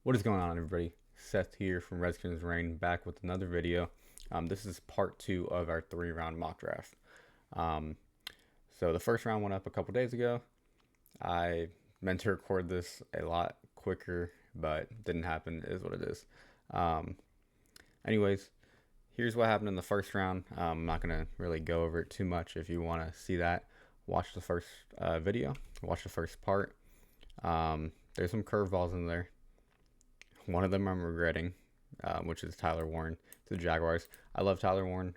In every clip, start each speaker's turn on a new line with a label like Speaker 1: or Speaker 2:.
Speaker 1: What is going on, everybody? Seth here from Redskins Reign, back with another video. This is part 2 of our 3-round mock draft. Um, so the first round went up a couple days ago. I meant to record this a lot quicker, but didn't happen. It is what it is. Um, anyways, here's what happened in the first round. I'm not going to really go over it too much. If you want to see that, watch the first video, watch the first part. There's some curveballs in there. One of them I'm regretting, which is Tyler Warren to the Jaguars. I love Tyler Warren,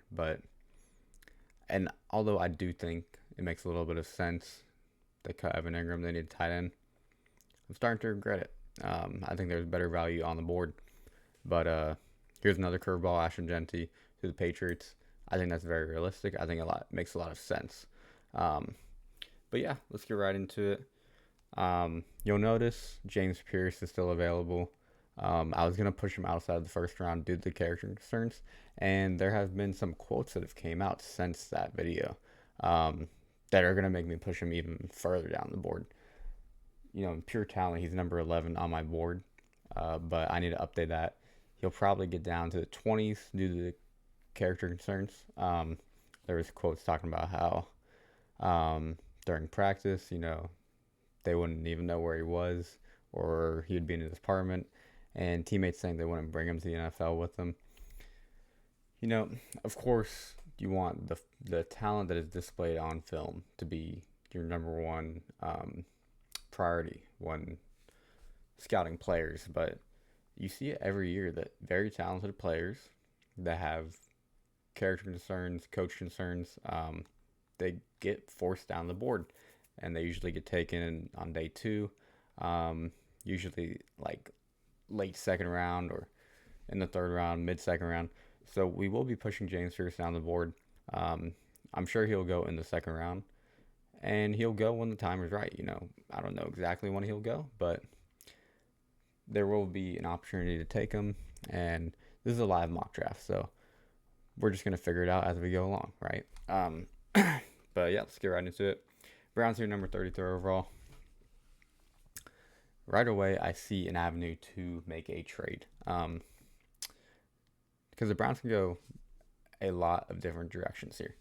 Speaker 1: and although I do think it makes a little bit of sense, they cut Evan Ingram, they need a tight end. I'm starting to regret it. I think there's better value on the board. But here's another curveball, Ashton Genty to the Patriots. I think that's very realistic. I think makes a lot of sense. But yeah, let's get right into it. You'll notice James Pearce is still available. I was going to push him outside the first round due to the character concerns, and there have been some quotes that have came out since that video that are going to make me push him even further down the board. Pure talent, he's number 11 on my board, but I need to update that. He'll probably get down to the 20s due to the character concerns. There was quotes talking about how during practice, they wouldn't even know where he was, or he would be in his apartment, and teammates saying they wouldn't bring him to the NFL with them. Of course, you want the talent that is displayed on film to be your number one priority when scouting players, but you see it every year that very talented players that have character concerns, coach concerns, they get forced down the board, and they usually get taken on day 2, usually like late second round or in the third round, mid second round. So we will be pushing James Pearce down the board. I'm sure he'll go in the second round, and he'll go when the time is right. I don't know exactly when he'll go, but there will be an opportunity to take him, and this is a live mock draft, so we're just going to figure it out as we go along, right? But yeah, let's get right into it. Browns here, number 33 overall. Right away, I see an avenue to make a trade. Because the Browns can go a lot of different directions here.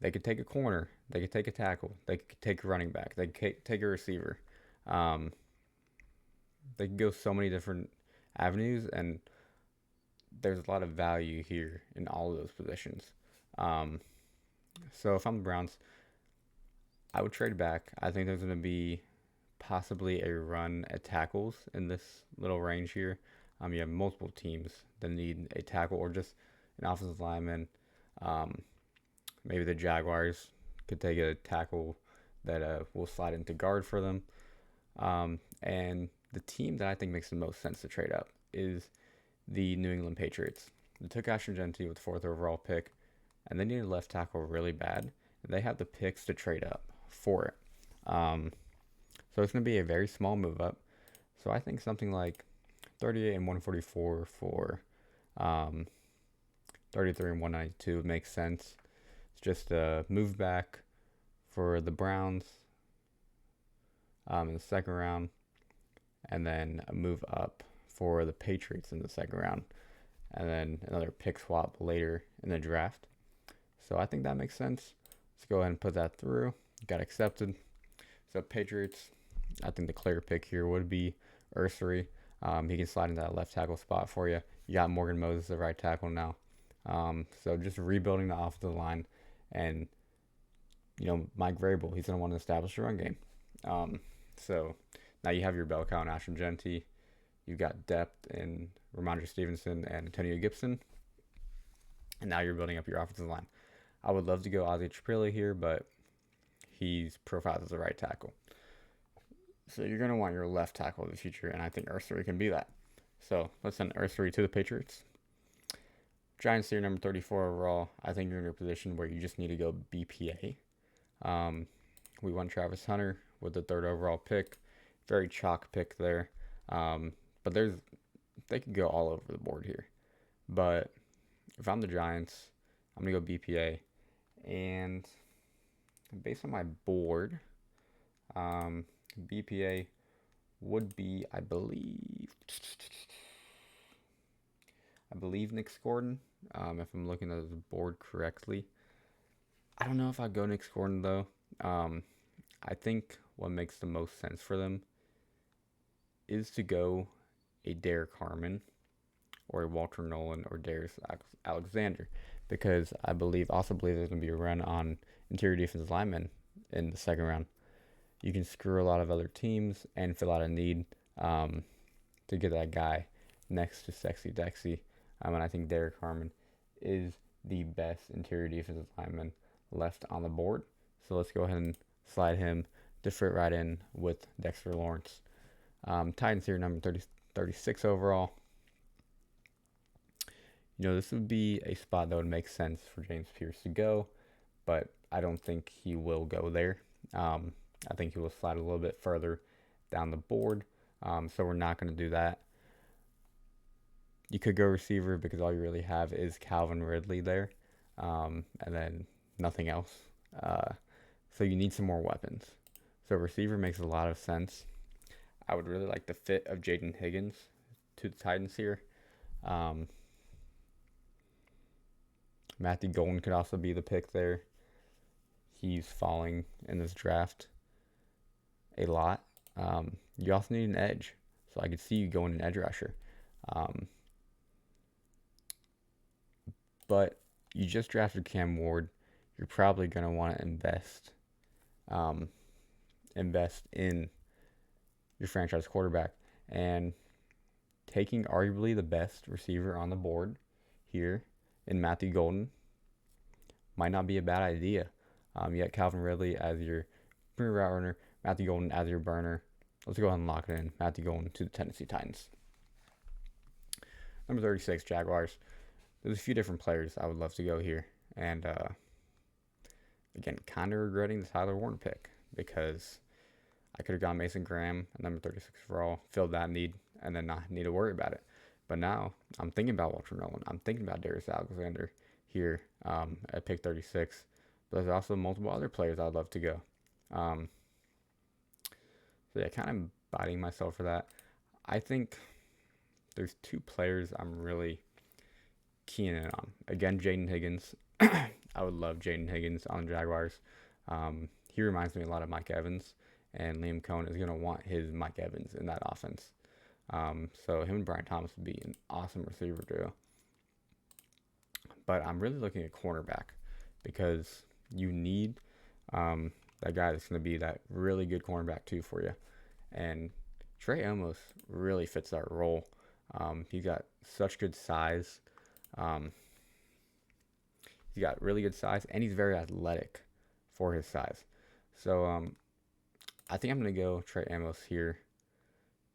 Speaker 1: They could take a corner. They could take a tackle. They could take a running back. They could take a receiver. They could go so many different avenues, and there's a lot of value here in all of those positions. So if I'm the Browns, I would trade back. I think there's going to be possibly a run at tackles in this little range here. You have multiple teams that need a tackle or just an offensive lineman. Maybe the Jaguars could take a tackle that will slide into guard for them. And the team that I think makes the most sense to trade up is the New England Patriots. They took Ashton Genty with the 4th overall pick, and they need a left tackle really bad. And they have the picks to trade up for it. So it's going to be a very small move up. So I think something like 38 and 144 for 33 and 192 makes sense. It's just a move back for the Browns in the second round, and then a move up for the Patriots in the second round, and then another pick swap later in the draft. So I think that makes sense. Let's go ahead and put that through. Got accepted. So Patriots, I think the clear pick here would be Ursery. He can slide into that left tackle spot for you. You got Morgan Moses at right tackle now. So just rebuilding the offensive line, and Mike Vrabel, he's going to want to establish a run game. So now you have your bell cow and Ashton Genty. You've got depth in Ramondre Stevenson and Antonio Gibson, and now you're building up your offensive line. I would love to go Ozzie Trapili here, but he's profiled as a right tackle. So you're going to want your left tackle in the future, and I think Ursery can be that. So let's send Ursery to the Patriots. Giants here, number 34 overall. I think you're in a position where you just need to go BPA. We won Travis Hunter with the 3rd overall pick. Very chalk pick there. But they could go all over the board here. But if I'm the Giants, I'm going to go BPA. And based on my board, BPA would be, I believe, I believe Nick Gordon, if I'm looking at the board correctly. I don't know if I'd go Nick Gordon though. I think what makes the most sense for them is to go a Derek Harmon or a Walter Nolan or Darius Alexander, because I also believe there's going to be a run on interior defensive linemen in the second round. You can screw a lot of other teams and fill out a need to get that guy next to Sexy Dexy. And I think Derek Harmon is the best interior defensive lineman left on the board. So let's go ahead and slide him to fit right in with Dexter Lawrence. Titans here, number 36 overall. This would be a spot that would make sense for James Pearce to go, but I don't think he will go there. I think he will slide a little bit further down the board, so we're not going to do that. You could go receiver because all you really have is Calvin Ridley there, and then nothing else. So you need some more weapons. So receiver makes a lot of sense. I would really like the fit of Jaden Higgins to the Titans here. Matthew Golden could also be the pick there. He's falling in this draft a lot. You also need an edge. So I could see you going an edge rusher. But you just drafted Cam Ward. You're probably going to want to invest in your franchise quarterback. And taking arguably the best receiver on the board here in Matthew Golden might not be a bad idea. You got Calvin Ridley as your premier route runner, Matthew Golden as your burner. Let's go ahead and lock it in. Matthew Golden to the Tennessee Titans. Number 36, Jaguars. There's a few different players I would love to go here. And again, kind of regretting the Tyler Warner pick because I could have gone Mason Graham at number 36 overall, filled that need, and then not need to worry about it. But now I'm thinking about Walter Nolan. I'm thinking about Darius Alexander here at pick 36. But there's also multiple other players I'd love to go. So yeah, kind of biting myself for that. I think there's two players I'm really keying in on. Again, Jaden Higgins. I would love Jaden Higgins on the Jaguars. He reminds me a lot of Mike Evans, and Liam Cohen is going to want his Mike Evans in that offense. So him and Brian Thomas would be an awesome receiver duo. But I'm really looking at cornerback because you need that guy that's going to be that really good cornerback too for you. And Trey Amos really fits that role. He's got such good size. He's got really good size, and he's very athletic for his size. So I think I'm going to go Trey Amos here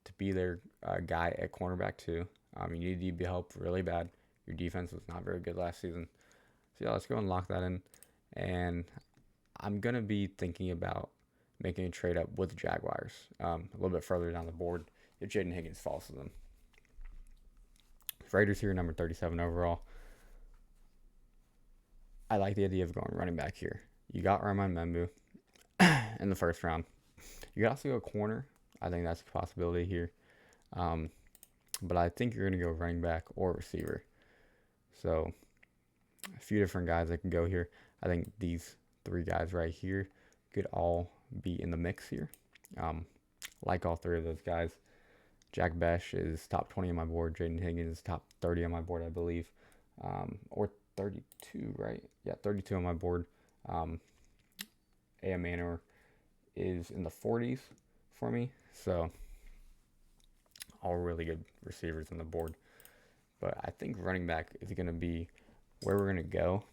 Speaker 1: to be their guy at cornerback too. You need to be helped really bad. Your defense was not very good last season. So yeah, let's go and lock that in. And I'm going to be thinking about making a trade up with the Jaguars a little bit further down the board if Jaden Higgins falls to them. Raiders here, number 37 overall. I like the idea of going running back here. You got Armand Membu in the first round. You could also go corner. I think that's a possibility here. But I think you're going to go running back or receiver. So a few different guys that can go here. I think these three guys right here could all be in the mix here. Like all three of those guys. Jack Besh is top 20 on my board. Jaden Higgins is top 30 on my board, I believe. Or 32, right? Yeah, 32 on my board. A.M. Manor is in the 40s for me. So all really good receivers on the board. But I think running back is going to be where we're going to go.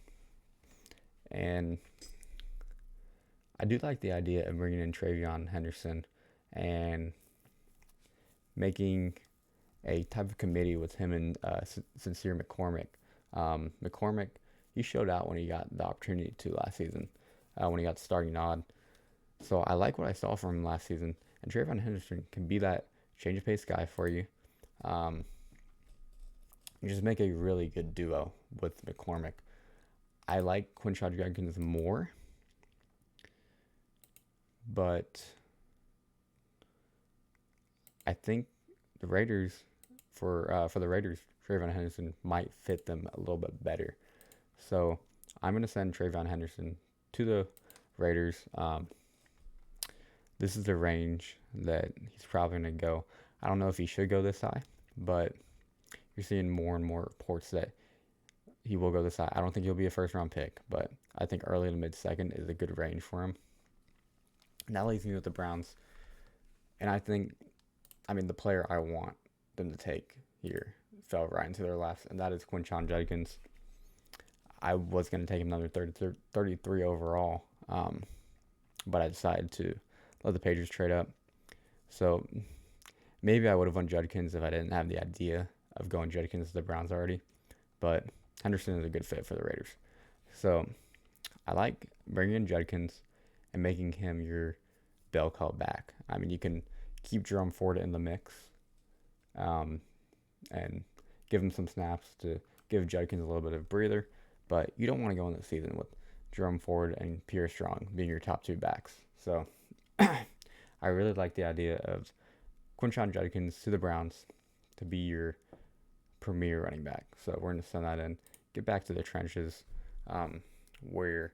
Speaker 1: And I do like the idea of bringing in Travion Henderson and making a type of committee with him and Sincere McCormick. McCormick, he showed out when he got the opportunity to last season, when he got the starting nod. So I like what I saw from him last season. And Travion Henderson can be that change of pace guy for you. You just make a really good duo with McCormick. I like Quinshon Judkins more, but I think the Raiders for the Raiders, Trayvon Henderson might fit them a little bit better. So I'm gonna send Trayvon Henderson to the Raiders. This is the range that he's probably gonna go. I don't know if he should go this high, but you're seeing more and more reports that he will go this high. I don't think he'll be a first round pick, but I think early to mid second is a good range for him. And that leaves me with the Browns. And the player I want them to take here fell right into their laps, and that is Quinshon Judkins. I was going to take him number 33 overall, but I decided to let the Patriots trade up. So maybe I would have won Judkins if I didn't have the idea of going Judkins to the Browns already. But Henderson is a good fit for the Raiders. So I like bringing in Judkins and making him your bell cow back. I mean, you can keep Jerome Ford in the mix and give him some snaps to give Judkins a little bit of a breather. But you don't want to go into the season with Jerome Ford and Pearce being your top two backs. So I really like the idea of Quinshon Judkins to the Browns to be your premier running back. So we're going to send that in. Get back to the trenches where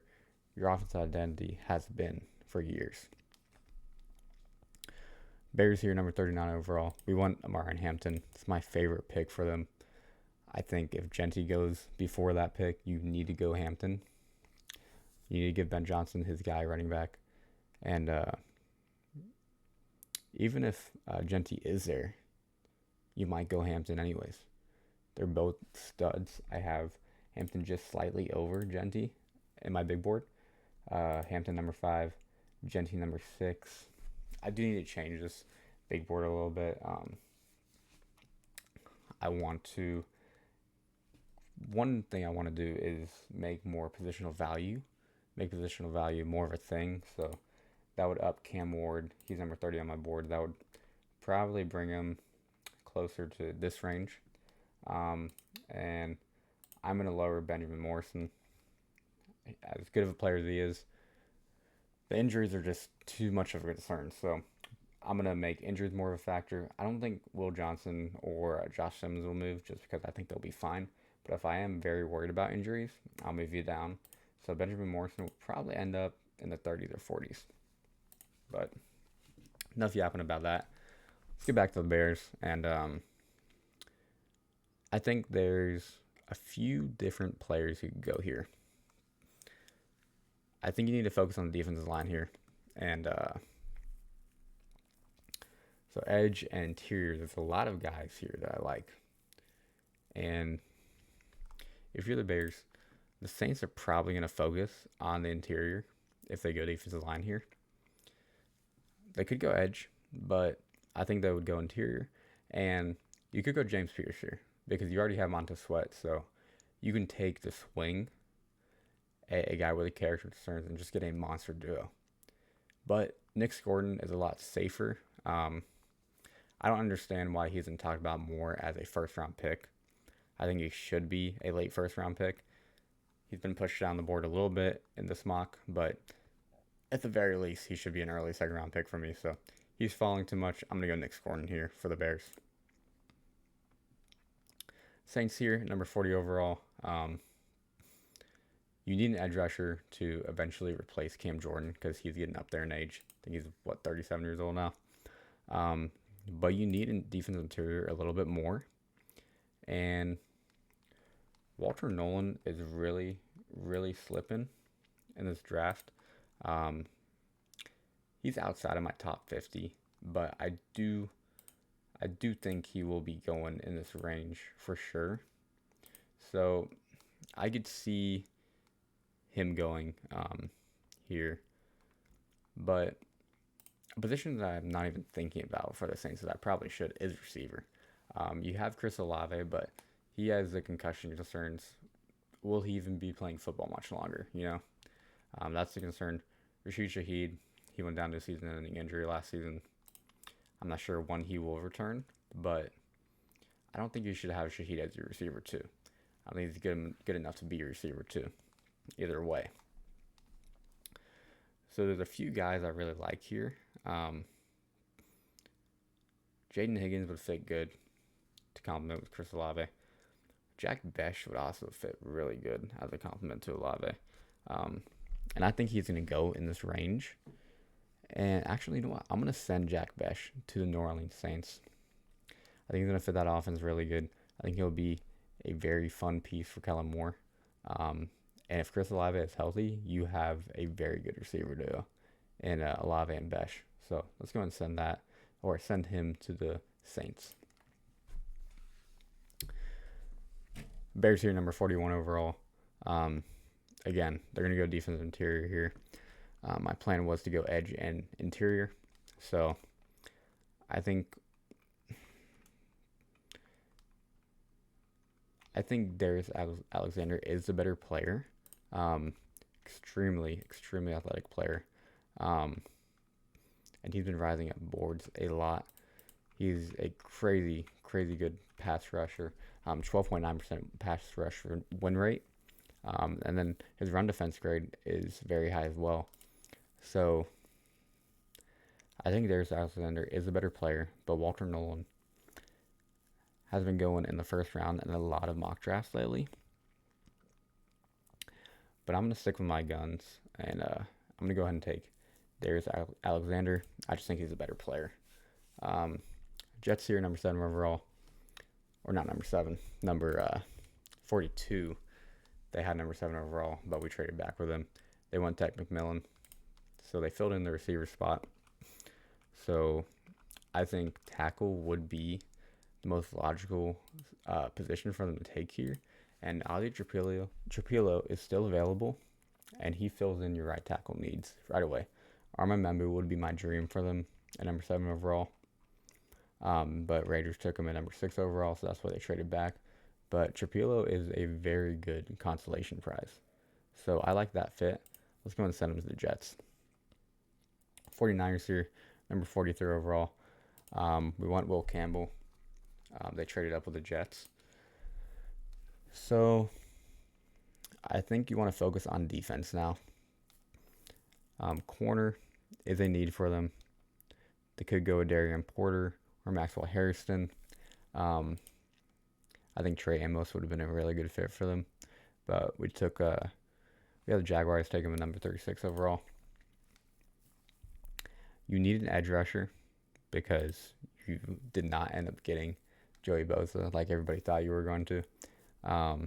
Speaker 1: your offensive identity has been for years. Bears here, number 39 overall. We want Amari Hampton. It's my favorite pick for them. I think if Genty goes before that pick, you need to go Hampton. You need to give Ben Johnson his guy running back. And even if Genty is there, you might go Hampton anyways. They're both studs. I have Hampton just slightly over Genty in my big board. Hampton number 5, Genty number 6. I do need to change this big board a little bit. One thing I want to do is make positional value more of a thing. So that would up Cam Ward. He's number 30 on my board. That would probably bring him closer to this range. And I'm going to lower Benjamin Morrison. As good of a player as he is, the injuries are just too much of a concern. So I'm going to make injuries more of a factor. I don't think Will Johnson or Josh Simmons will move just because I think they'll be fine. But if I am very worried about injuries, I'll move you down. So Benjamin Morrison will probably end up in the 30s or 40s. But enough yapping about that. Let's get back to the Bears. And I think there's a few different players who could go here. I think you need to focus on the defensive line here. And so edge and interior, there's a lot of guys here that I like. And if you're the Bears, the Saints are probably going to focus on the interior if they go defensive line here. They could go edge, but I think they would go interior. And you could go James Pearce here because you already have Montez Sweat. So you can take the swing, a guy with a character concerns, and just get a monster duo. But Nick Gordon is a lot safer. I don't understand why he isn't talked about more as a first-round pick. I think he should be a late first-round pick. He's been pushed down the board a little bit in this mock, but at the very least, he should be an early second-round pick for me. So he's falling too much. I'm going to go Nick Gordon here for the Bears. Saints here, number 40 overall. You need an edge rusher to eventually replace Cam Jordan because he's getting up there in age. I think he's, 37 years old now. But you need a defensive interior a little bit more. And Walter Nolan is really, really slipping in this draft. He's outside of my top 50, but I do think he will be going in this range for sure. So I could see him going here. But a position that I'm not even thinking about for the Saints that I probably should is receiver. You have Chris Olave, but he has the concussion concerns. Will he even be playing football much longer? That's the concern. Rashid Shaheed, he went down to a season-ending injury last season. I'm not sure when he will return, but I don't think you should have Shaheed as your receiver too. I think he's good enough to be your receiver too. Either way. So there's a few guys I really like here. Jaden Higgins would fit good. to complement with Chris Olave. Jack Bech would also fit really good as a complement to Olave. And I think he's going to go in this range. And actually, you know what? I'm going to send Jack Bech to the New Orleans Saints. I think he's going to fit that offense really good. I think he'll be a very fun piece for Kellen Moore. And if Chris Olave is healthy, you have a very good receiver duo in Olave and Bech. So let's go and send that, or send him to the Saints. Bears here, number 41 overall. Again, they're going to go defensive interior here. My plan was to go edge and interior. So I think Darius Alexander is the better player. Extremely athletic player. And he's been rising up boards a lot. He's a crazy good pass rusher. 12.9% pass rush win rate. And then his run defense grade is very high as well. So I think Darius Alexander is a better player, but Walter Nolan has been going in the first round in a lot of mock drafts lately. But I'm going to stick with my guns, and I'm going to go ahead and take Darius Alexander. I just think he's a better player. Jets here, number 7 overall. Or not number 7, number 42. They had number 7 overall, but we traded back with them. They went Tech McMillan. So they filled in the receiver spot. So I think tackle would be the most logical position for them to take here. And Ali Trapillo is still available, and he fills in your right tackle needs right away. Armand Membu would be my dream for them at number 7 overall. But Raiders took him at number 6 overall, so that's why they traded back. But Trapillo is a very good consolation prize. So I like that fit. Let's go and send him to the Jets. 49ers here, number 43 overall. We want Will Campbell. They traded up with the Jets. So I think you want to focus on defense now. Corner is a need for them. They could go with Darian Porter or Maxwell Harrison. I think Trey Amos would have been a really good fit for them. But we had the Jaguars take him at number 36 overall. You need an edge rusher because you did not end up getting Joey Bosa like everybody thought you were going to. I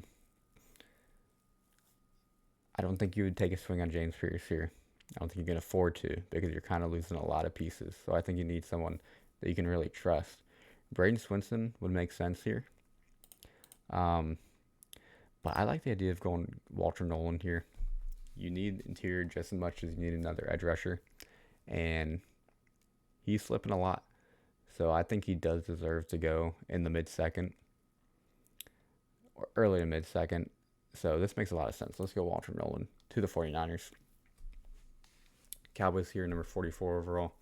Speaker 1: don't think you would take a swing on James Pearce here. I don't think you can afford to because you're kind of losing a lot of pieces. So I think you need someone that you can really trust. Braden Swinson would make sense here. But I like the idea of going Walter Nolan here. You need interior just as much as you need another edge rusher. And he's slipping a lot. So I think he does deserve to go in the mid-second. Or early to mid-second. So this makes a lot of sense. Let's go Walter Nolan to the 49ers. Cowboys here, number 44 overall.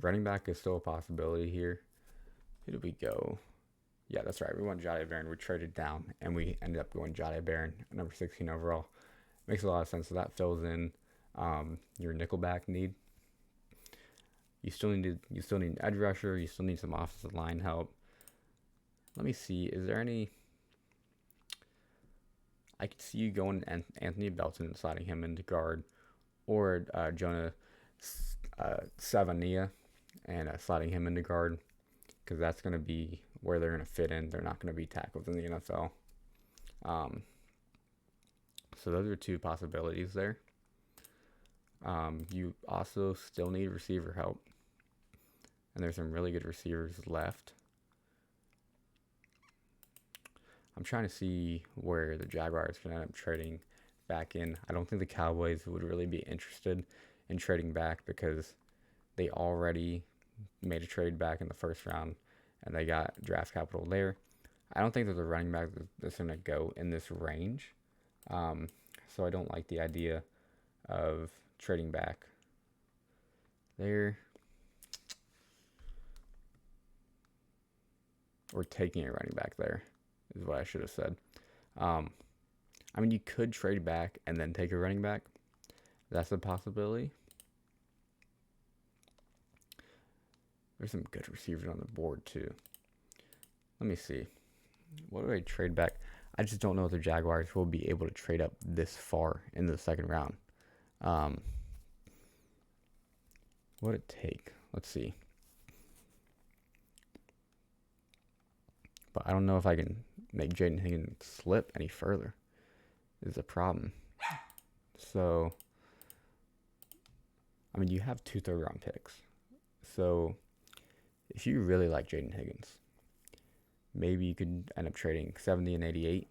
Speaker 1: Running back is still a possibility here. Who did we go? Yeah, that's right. We went Jahdae Barron. We traded down, and we ended up going Jahdae Barron, number 16 overall. Makes a lot of sense. So that fills in your nickelback need. You still need an edge rusher. You still need some offensive line help. Let me see. Is there any? I could see you going Anthony Belton and sliding him into guard, or Jonah Savania and sliding him into guard, because that's going to be where they're going to fit in. They're not going to be tackled in the NFL. So those are two possibilities there. You also still need receiver help, and there's some really good receivers left. I'm trying to see where the Jaguars can end up trading back in. I don't think the Cowboys would really be interested in trading back because they already made a trade back in the first round and they got draft capital there. I don't think there's a running back that's going to go in this range. So I don't like the idea of trading back there or taking a running back there. Is what I should have said. I mean, you could trade back and then take a running back. That's a possibility. There's some good receivers on the board too. Let me see. What do I trade back? I just don't know if the Jaguars will be able to trade up this far in the second round. What would it take? Let's see. But I don't know if I can make Jaden Higgins slip any further. Is a problem. So, I mean, you have 2 third-round picks. So, if you really like Jaden Higgins, maybe you could end up trading 70 and 88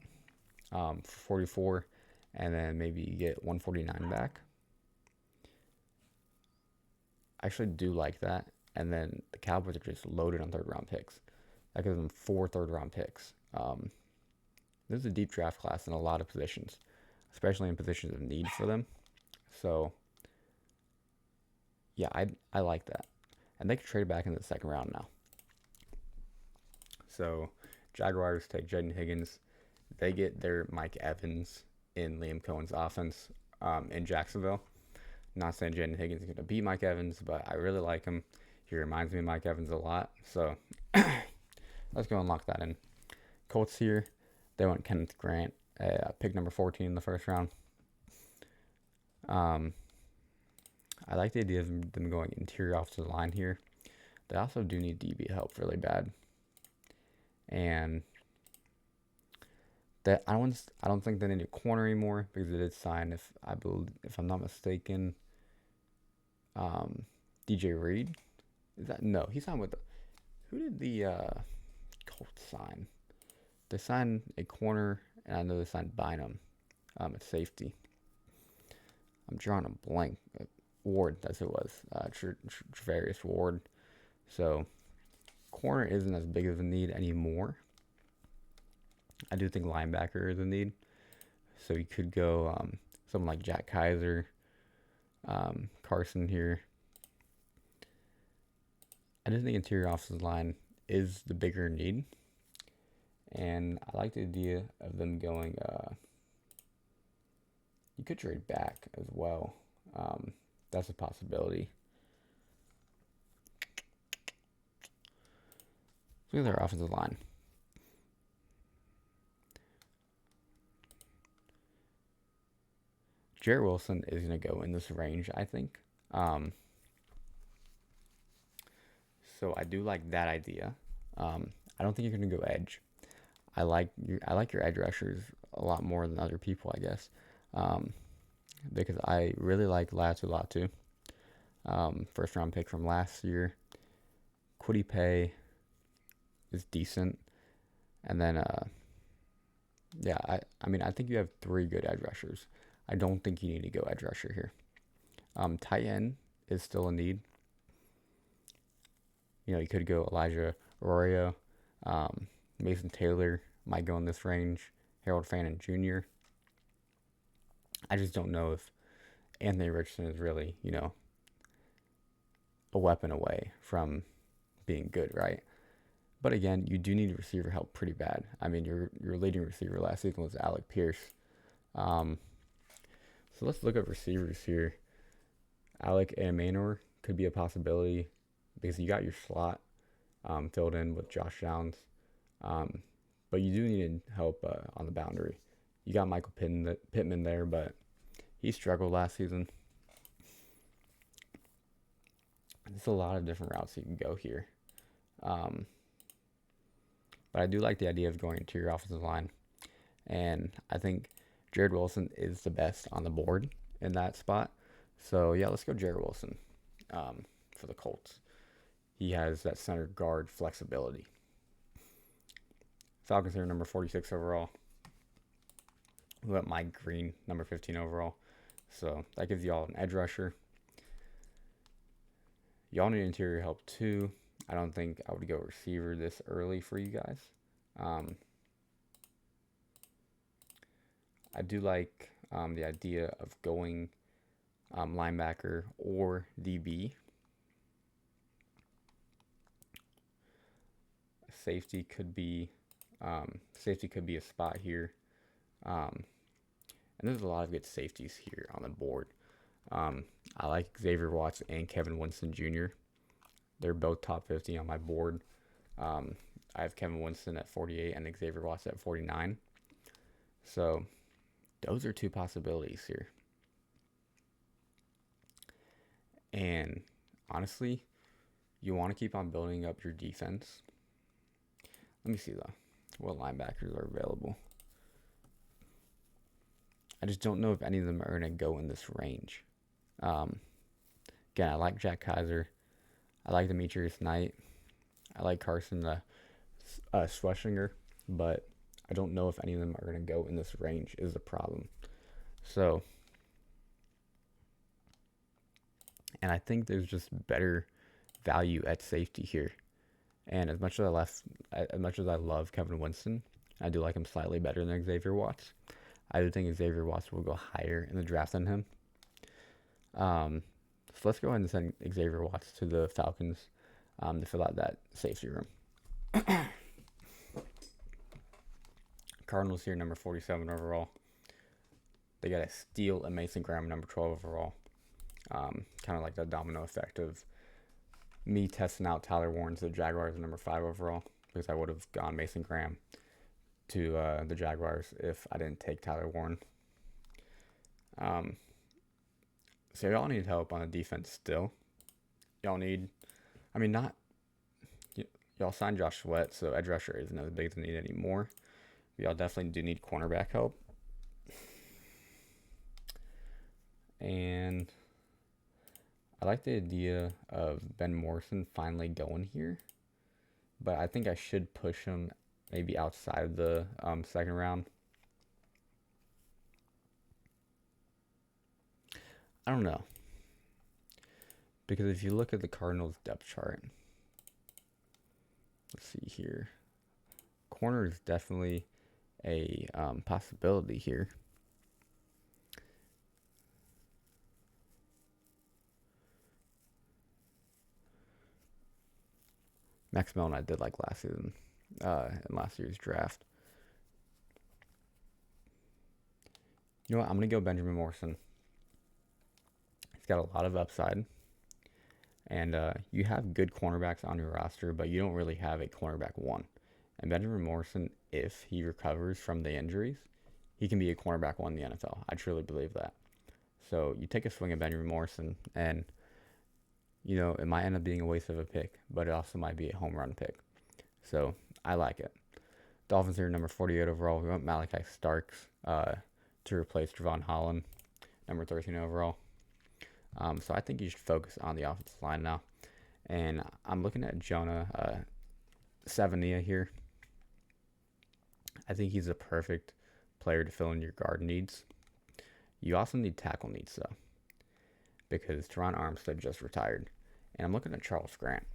Speaker 1: for 44, and then maybe you get 149 back. I actually do like that. And then the Cowboys are just loaded on third-round picks. That gives them 4 third-round picks. This is a deep draft class in a lot of positions, especially in positions of need for them. So, yeah, I like that. And they could trade back in the second round now. So, Jaguars take Jaden Higgins. They get their Mike Evans in Liam Cohen's offense in Jacksonville. Not saying Jaden Higgins is going to beat Mike Evans, but I really like him. He reminds me of Mike Evans a lot. So, let's go and lock that in. Colts here, they went Kenneth Grant, pick number 14 in the first round. I like the idea of them going interior offensive line here. They also do need DB help really bad. And that I don't think they need a corner anymore because it is signed, if I'm not mistaken, DJ Reed. Is that no? He signed with who did the Colts sign? They signed a corner, and I know they signed Bynum at safety. I'm drawing a blank. Ward, that's who it was. Travarius Ward. So, corner isn't as big of a need anymore. I do think linebacker is a need. So you could go someone like Jack Kaiser, Carson here. I just think interior offensive line is the bigger need. And I like the idea of them going, you could trade back as well. That's a possibility. Look at their offensive line. Jarrett Wilson is going to go in this range, I think. So I do like that idea. I don't think you're going to go edge. I like your edge rushers a lot more than other people, I guess. Because I really like Latu. First round pick from last year. Kwity Paye is decent. And then, I think you have 3 good edge rushers. I don't think you need to go edge rusher here. Tight end is still a need. You could go Elijah Arroyo. Mason Taylor might go in this range. Harold Fannin Jr. I just don't know if Anthony Richardson is really, a weapon away from being good, right? But again, you do need receiver help pretty bad. I mean, your leading receiver last season was Alec Pearce. So let's look at receivers here. Alec Amenor could be a possibility because you got your slot filled in with Josh Downs. But you do need help on the boundary. You got Michael Pittman there, but he struggled last season. There's a lot of different routes you can go here. But I do like the idea of going to your offensive line. And I think Jared Wilson is the best on the board in that spot. So, yeah, let's go Jared Wilson for the Colts. He has that center guard flexibility. Falcons here, number 46 overall. We got Mike Green, number 15 overall. So that gives y'all an edge rusher. Y'all need interior help too. I don't think I would go receiver this early for you guys. I do like the idea of going linebacker or DB. Safety could be a spot here. And there's a lot of good safeties here on the board. I like Xavier Watts and Kevin Winston Jr. They're both top 50 on my board. I have Kevin Winston at 48 and Xavier Watts at 49. So those are two possibilities here. And honestly, you want to keep on building up your defense. Let me see though, what linebackers are available. I just don't know if any of them are going to go in this range. Again, I like Jack Kaiser. I like Demetrius Knight. I like Carson Schweschinger, but I don't know if any of them are going to go in this range is the problem. So, and I think there's just better value at safety here. And as much as I love Kevin Winston, I do like him slightly better than Xavier Watts. I do think Xavier Watts will go higher in the draft than him. So let's go ahead and send Xavier Watts to the Falcons to fill out that safety room. Cardinals here, number 47 overall. They got a steal and Mason Graham, number 12 overall. Kind of like the domino effect of me testing out Tyler Warren to the Jaguars at number 5 overall, because I would have gone Mason Graham to the Jaguars if I didn't take Tyler Warren. So y'all need help on the defense still. Y'all need, I mean, not, y'all signed Josh Sweat, so edge rusher isn't as big as a need anymore. Y'all definitely do need cornerback help. And I like the idea of Ben Morrison finally going here, but I think I should push him maybe outside of the second round. I don't know. Because if you look at the Cardinals depth chart, let's see here. Corner is definitely a possibility here. Max Melton I did like last season, in last year's draft. You know what? I'm going to go Benjamin Morrison. He's got a lot of upside. And you have good cornerbacks on your roster, but you don't really have a cornerback one. And Benjamin Morrison, if he recovers from the injuries, he can be a cornerback one in the NFL. I truly believe that. So you take a swing at Benjamin Morrison, and you know, it might end up being a waste of a pick, but it also might be a home run pick. So I like it. Dolphins are number 48 overall. We want Malachi Starks to replace Trevon Holland, number 13 overall. So I think you should focus on the offensive line now. And I'm looking at Jonah Savania here. I think he's a perfect player to fill in your guard needs. You also need tackle needs, though, because Teron Armstead just retired. And I'm looking at Charles Grant.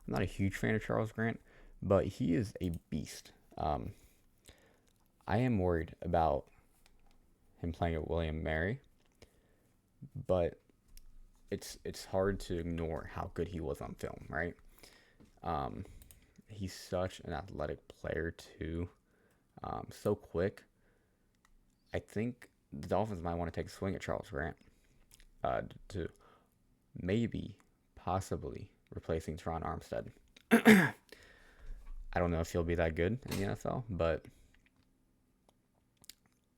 Speaker 1: I'm not a huge fan of Charles Grant, but he is a beast. I am worried about him playing at William Mary, but it's hard to ignore how good he was on film, right? He's such an athletic player too, so quick. I think the Dolphins might want to take a swing at Charles Grant to maybe, possibly replacing Teron Armstead. I don't know if he'll be that good in the NFL, but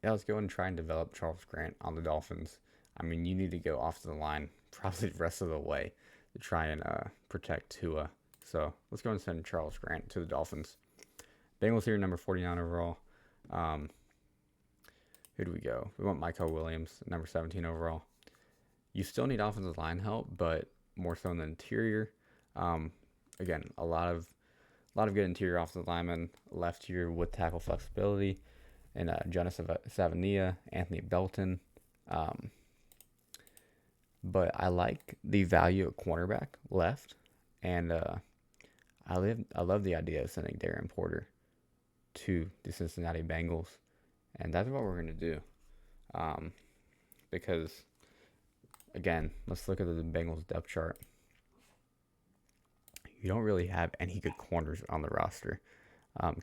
Speaker 1: yeah, let's go and try and develop Charles Grant on the Dolphins. I mean, you need to go off the line probably the rest of the way to try and protect Tua. So let's go and send Charles Grant to the Dolphins. Bengals here, number 49 overall. Who do we go? We want Michael Williams, number 17 overall. You still need offensive line help, but more so in the interior. Again, a lot of good interior offensive linemen left here with tackle flexibility, and Jonas Savania, Anthony Belton. But I like the value of cornerback left, and I love the idea of sending Darren Porter to the Cincinnati Bengals, and that's what we're gonna do. Because again, let's look at the Bengals depth chart. You don't really have any good corners on the roster.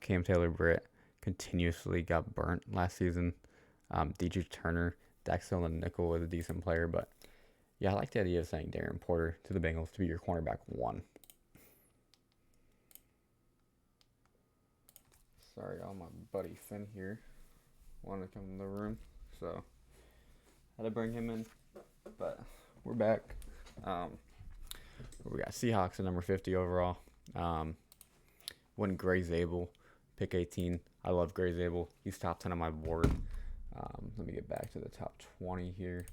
Speaker 1: Cam Taylor-Britt continuously got burnt last season. DJ Turner, Daxel and Nickel was a decent player, but yeah, I like the idea of sending Darren Porter to the Bengals to be your cornerback one. Sorry, all my buddy Finn here wanted to come in the room, so had to bring him in. But we're back. Um, we got Seahawks at number 50 overall. Went Gray Zabel, pick 18. I love Gray Zabel. He's top 10 on my board. Let me get back to the top 20 here.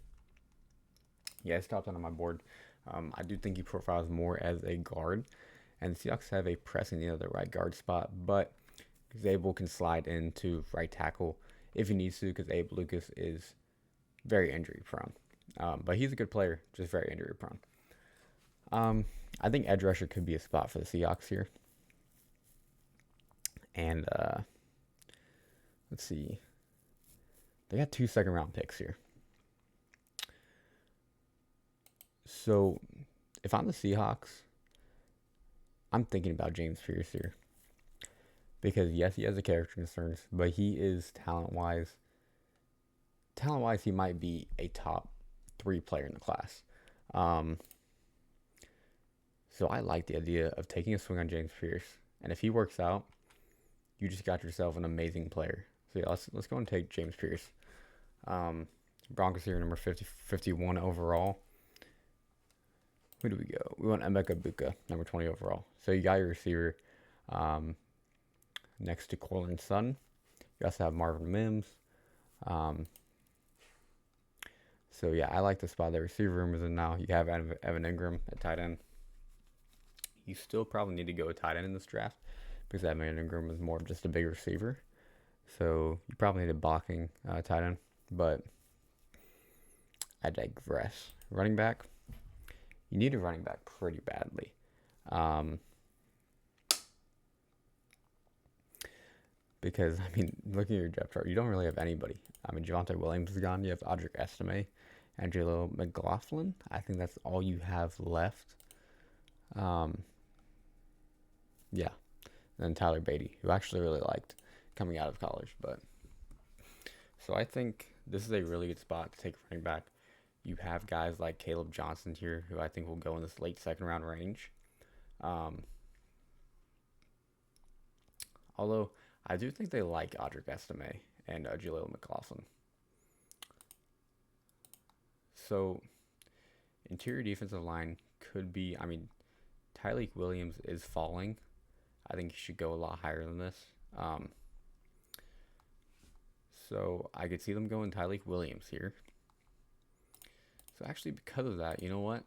Speaker 1: Yeah, he's top 10 on my board. I do think he profiles more as a guard, and the Seahawks have a pressing the right guard spot, but Zabel can slide into right tackle if he needs to, because Abe Lucas is very injury prone. But he's a good player, just very injury prone. I think edge rusher could be a spot for the Seahawks here. And let's see. They got 2 second-round picks here. So if I'm the Seahawks, I'm thinking about James Pearce here. Because yes, he has a character concerns, but he is talent-wise, he might be a top 3 player in the class. So I like the idea of taking a swing on James Pearce, and if he works out, you just got yourself an amazing player. So yeah, let's go and take James Pearce. Broncos here, number 51 overall. Who do we go? We want Emeka Buka, number 20 overall. So you got your receiver next to Cortland Sutton. You also have Marvin Mims. So yeah, I like the spot the receiver room is in now. You have Evan Ingram at tight end. You still probably need to go with tight end in this draft because Evan Ingram is more of just a big receiver. So you probably need a blocking tight end, but I digress. Running back, you need a running back pretty badly. Because, I mean, looking at your depth chart, you don't really have anybody. I mean, Javonte Williams is gone. You have Audric Estime, Angelo McLaughlin. I think that's all you have left. Yeah. And then Tyler Beatty, who I actually really liked coming out of college. But so I think this is a really good spot to take running back. You have guys like Caleb Johnson here, who I think will go in this late second round range. Although I do think they like Audric Estime and Jaleel McLaughlin. So interior defensive line could be, I mean, Tyleik Williams is falling. I think he should go a lot higher than this. So I could see them going Tyleik Williams here. So actually, because of that, you know what?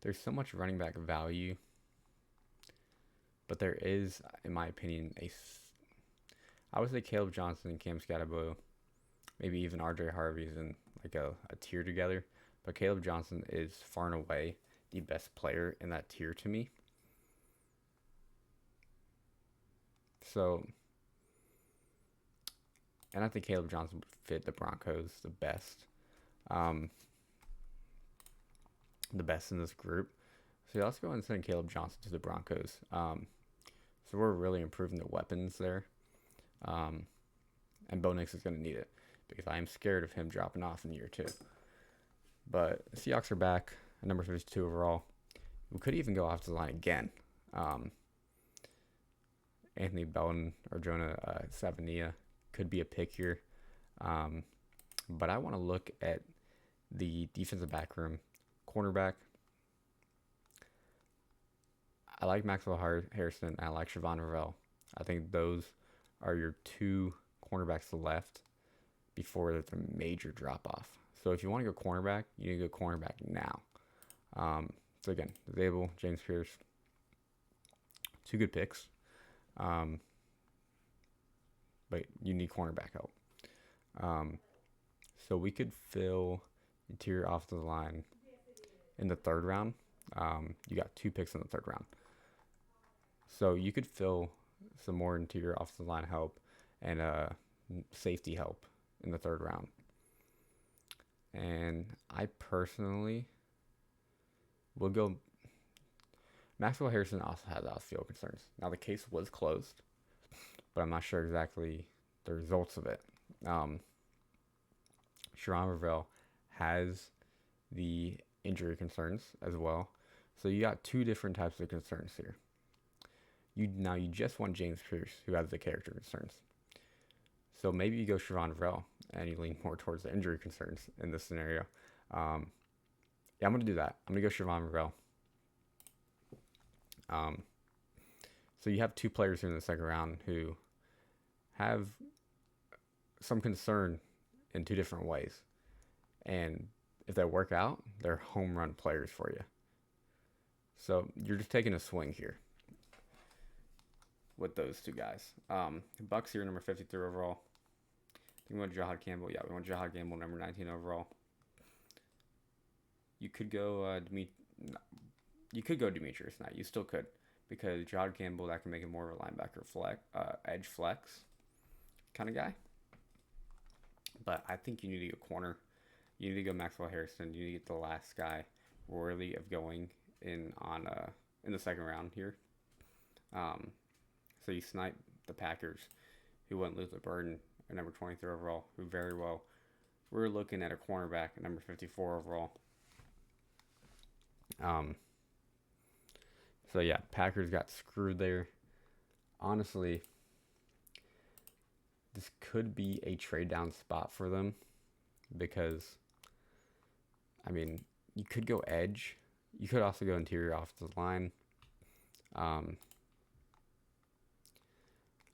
Speaker 1: There's so much running back value. But there is, in my opinion, I would say Caleb Johnson and Cam Scatterbo, maybe even RJ Harvey's in like a tier together. But Caleb Johnson is far and away the best player in that tier to me. So, and I think Caleb Johnson would fit the Broncos the best. The best in this group. So yeah, let's go and send Caleb Johnson to the Broncos. So we're really improving the weapons there. And Bo Nix is going to need it because I am scared of him dropping off in year 2. But the Seahawks are back at number 52 overall. We could even go off the line again. Anthony Belton or Jonah Savania could be a pick here. But I want to look at the defensive back room. Cornerback, I like Maxwell Harrison and I like Siobhan Ravel. I think those are your 2 cornerbacks left before there's a major drop-off. So if you want to go cornerback, you need to go cornerback now. So again, Zabel, James Pearce, 2 good picks. But you need cornerback help. So we could fill interior offensive line in the 3rd round. You got 2 picks in the 3rd round. So you could fill some more interior offensive line help and safety help in the 3rd round. And I personally will go. Maxwell Harrison also has outfield concerns. Now the case was closed, but I'm not sure exactly the results of it. Sharon Ravel has the injury concerns as well. So you got 2 different types of concerns here. you just want James Pearce, who has the character concerns. So maybe you go Siobhan Vrell and you lean more towards the injury concerns in this scenario. Yeah, I'm going to do that. I'm going to go Siobhan Vrell. So you have two players here in the second round who have some concern in two different ways. And if they work out, they're home run players for you. So you're just taking a swing here with those two guys. Bucks here, number 53 overall. We want Jahad Campbell. Yeah, we want Jahad Campbell, number 19 overall. You could go Demetrius Knight. You still could, because Jahad Campbell, that can make him more of a linebacker edge flex kind of guy. But I think you need to go corner. You need to go Maxwell Harrison. You need to get the last guy worthy of going in the second round here. So you snipe the Packers, who went Luther Burden at number 23 overall, who very well. We're looking at a cornerback at number 54 overall. So yeah, Packers got screwed there. Honestly, this could be a trade down spot for them, because, I mean, you could go edge. You could also go interior offensive line.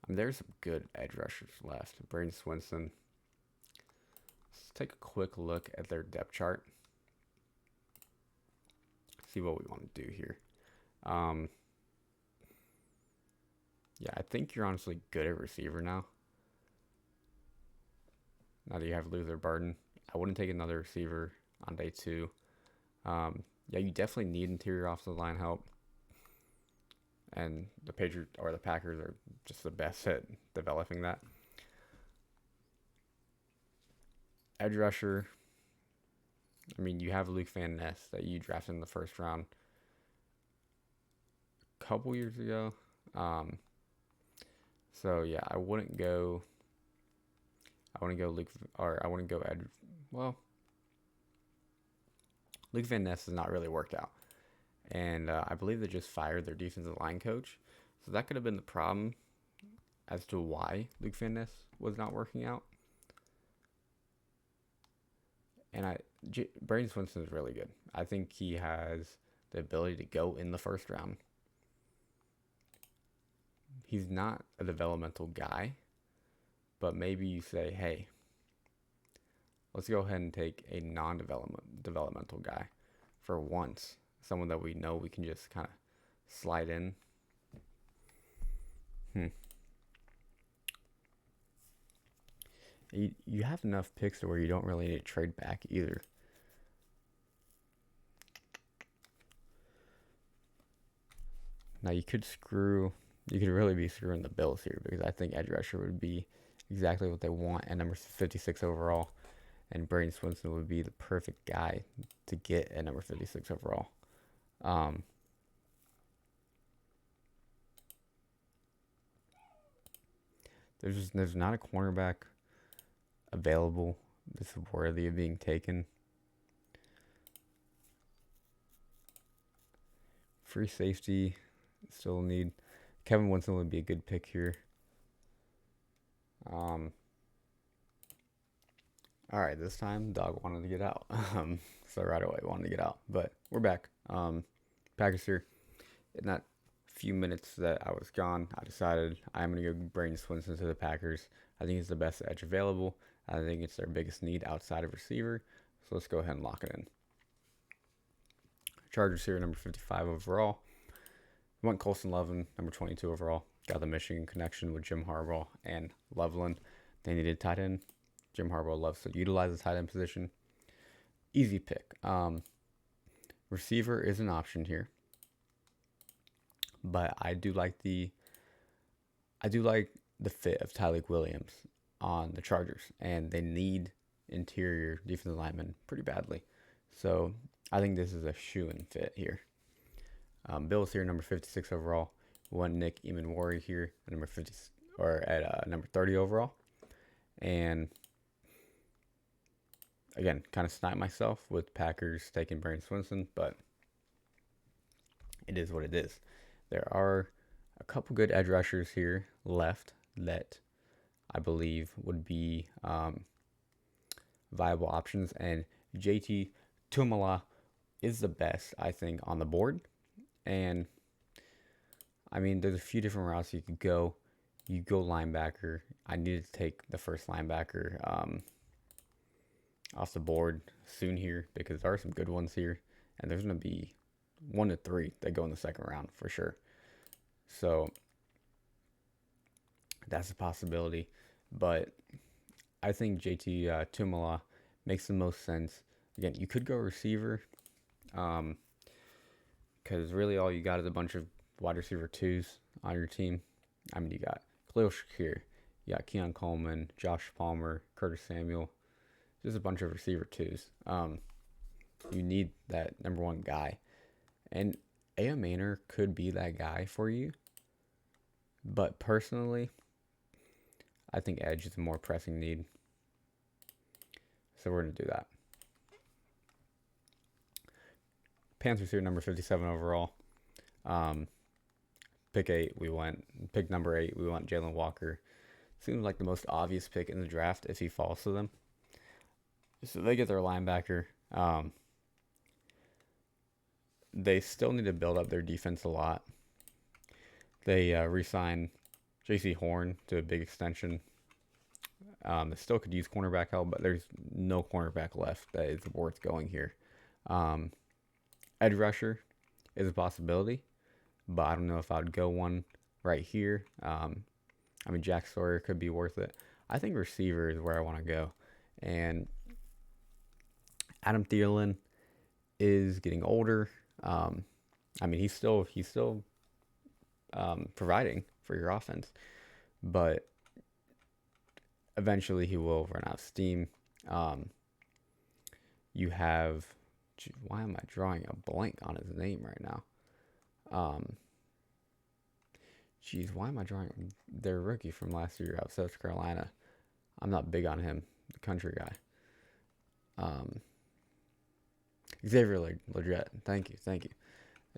Speaker 1: There's some good edge rushers left. Braden Swinson. Let's take a quick look at their depth chart. See what we want to do here. Yeah, I think you're honestly good at receiver now. Now that you have Luther Burden, I wouldn't take another receiver on day 2. Yeah, you definitely need interior offensive line help. And the Packers are just the best at developing that. Edge rusher. I mean, you have Luke Van Ness that you drafted in the first round a couple years ago. So yeah, I wouldn't go Luke, or I wouldn't go Edge. Well, Luke Van Ness has not really worked out. And I believe they just fired their defensive line coach. So that could have been the problem as to why Luke Van Ness was not working out. And Braden Swinson is really good. I think he has the ability to go in the first round. He's not a developmental guy, but maybe you say, hey, let's go ahead and take a non-developmental guy for once. Someone that we know we can just kind of slide in. You have enough picks to where you don't really need to trade back either. Now you could really be screwing the Bills here, because I think edge rusher would be exactly what they want at number 56 overall, and Braden Swinson would be the perfect guy to get at number 56 overall. There's not a cornerback available that's worthy of being taken. Free safety, still need. Kevin Winston would be a good pick here. All right, this time dog wanted to get out. So right away wanted to get out, but we're back. Packers here. In that few minutes that I was gone, I decided I'm going to go Braden Swinson to the Packers. I think it's the best edge available. I think it's their biggest need outside of receiver. So let's go ahead and lock it in. Chargers here, number 55 overall. We went Colson Loveland, number 22 overall. Got the Michigan connection with Jim Harbaugh and Loveland. They needed tight end. Jim Harbaugh loves to utilize the tight end position. Easy pick. Receiver is an option here, but I do like the fit of Tyleik Williams on the Chargers, and they need interior defensive linemen pretty badly. So I think this is a shoe-in fit here. Bills here, number 56 overall. One Nick Emanwari here at number 50 or at number 30 overall, and again, kind of sniped myself with Packers taking Braden Swinson, but it is what it is. There are a couple good edge rushers here left that I believe would be viable options, and JT Tumala is the best, I think, on the board. And I mean, there's a few different routes you could go. You go linebacker. I needed to take the first linebacker off the board soon here because there are some good ones here, and there's going to be 1 to 3 that go in the second round for sure. So that's a possibility, but I think JT Tumala makes the most sense. Again, you could go receiver, because really all you got is a bunch of wide receiver 2s on your team. I mean, you got Khalil Shakir, you got Keon Coleman, Josh Palmer, Curtis Samuel, just a bunch of receiver 2s. You need that number 1 guy, and A.M. Manor could be that guy for you. But personally, I think edge is a more pressing need. So we're going to do that. Panthers here, number 57 overall. Pick number 8, we went Jalen Walker. Seems like the most obvious pick in the draft if he falls to them. So they get their linebacker. They still need to build up their defense a lot. They re-signed J.C. Horn to a big extension. They still could use cornerback help, but there's no cornerback left that is worth going here. Edge rusher is a possibility, but I don't know if I would go one right here. I mean, Jack Sawyer could be worth it. I think receiver is where I want to go. And Adam Thielen is getting older. I mean, he's still providing for your offense, but eventually he will run out of steam. You have, why am I drawing a blank on his name right now? Why am I drawing their rookie from last year out of South Carolina? I'm not big on him, the country guy. Xavier Legette. Thank you.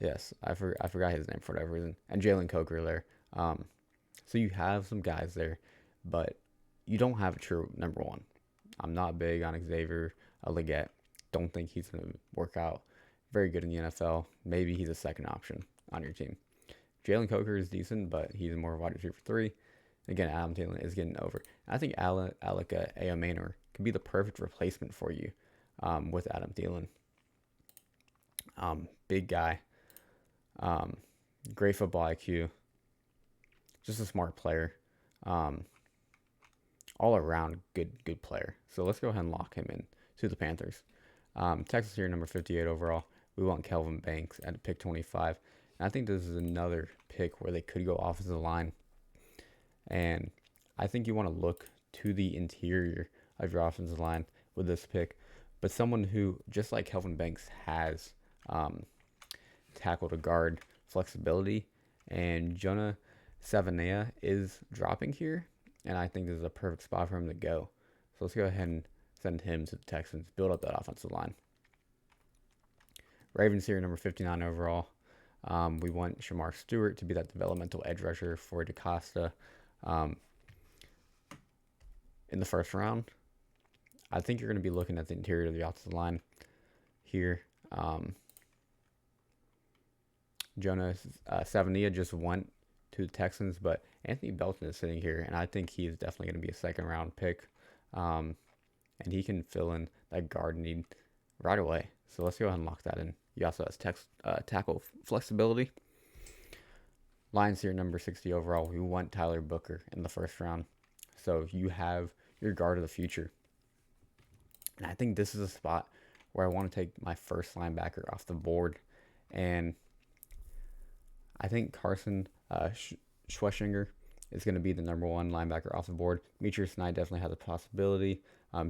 Speaker 1: Yes, I forgot his name for whatever reason. And Jalen Coker there. So you have some guys there, but you don't have a true number 1. I'm not big on Xavier Legette. Don't think he's going to work out very good in the NFL. Maybe he's a second option on your team. Jalen Coker is decent, but he's more wide receiver 3. Again, Adam Thielen is getting over. I think Alec Ayomanor could be the perfect replacement for you with Adam Thielen. Big guy. Great football IQ. Just a smart player. All around good player. So let's go ahead and lock him in to the Panthers. Texas here, number 58 overall. We want Kelvin Banks at pick 25. And I think this is another pick where they could go offensive line. And I think you want to look to the interior of your offensive line with this pick. But someone who, just like Kelvin Banks, has tackle to guard flexibility. And Jonah Savaiinaea is dropping here. And I think this is a perfect spot for him to go. So let's go ahead and send him to the Texans, build up that offensive line. Ravens here, number 59 overall. We want Shamar Stewart to be that developmental edge rusher for DaCosta in the first round. I think you're going to be looking at the interior of the offensive line here. Jonah Savaiinaea just went to the Texans, but Anthony Belton is sitting here, and I think he is definitely going to be a second-round pick. And he can fill in that guard need right away. So let's go ahead and lock that in. He also has tackle flexibility. Lions here, number 60 overall. We want Tyler Booker in the first round. So you have your guard of the future. And I think this is a spot where I want to take my first linebacker off the board. And I think Carson Schweschinger is going to be the number 1 linebacker off the board. Demetrius Knight definitely has a possibility.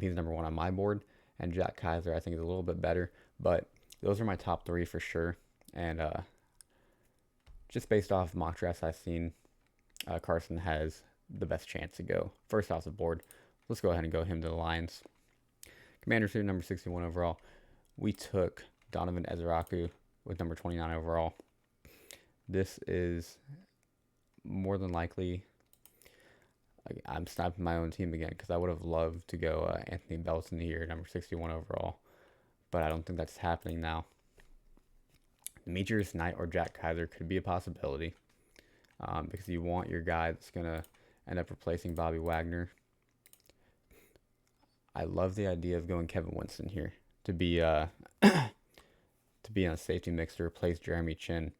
Speaker 1: He's number 1 on my board. And Jack Kaiser, I think, is a little bit better. But those are my top 3 for sure. And just based off mock drafts I've seen, Carson has the best chance to go first off the board. Let's go ahead and go him to the Lions. Commanders here, number 61 overall. We took Donovan Ezraku with number 29 overall. This is more than likely, I'm sniping my own team again because I would have loved to go Anthony Belton here, number 61 overall, but I don't think that's happening now. Demetrius Knight or Jack Kaiser could be a possibility because you want your guy that's going to end up replacing Bobby Wagner. I love the idea of going Kevin Winston here to be to be on a safety mix to replace Jeremy Chin.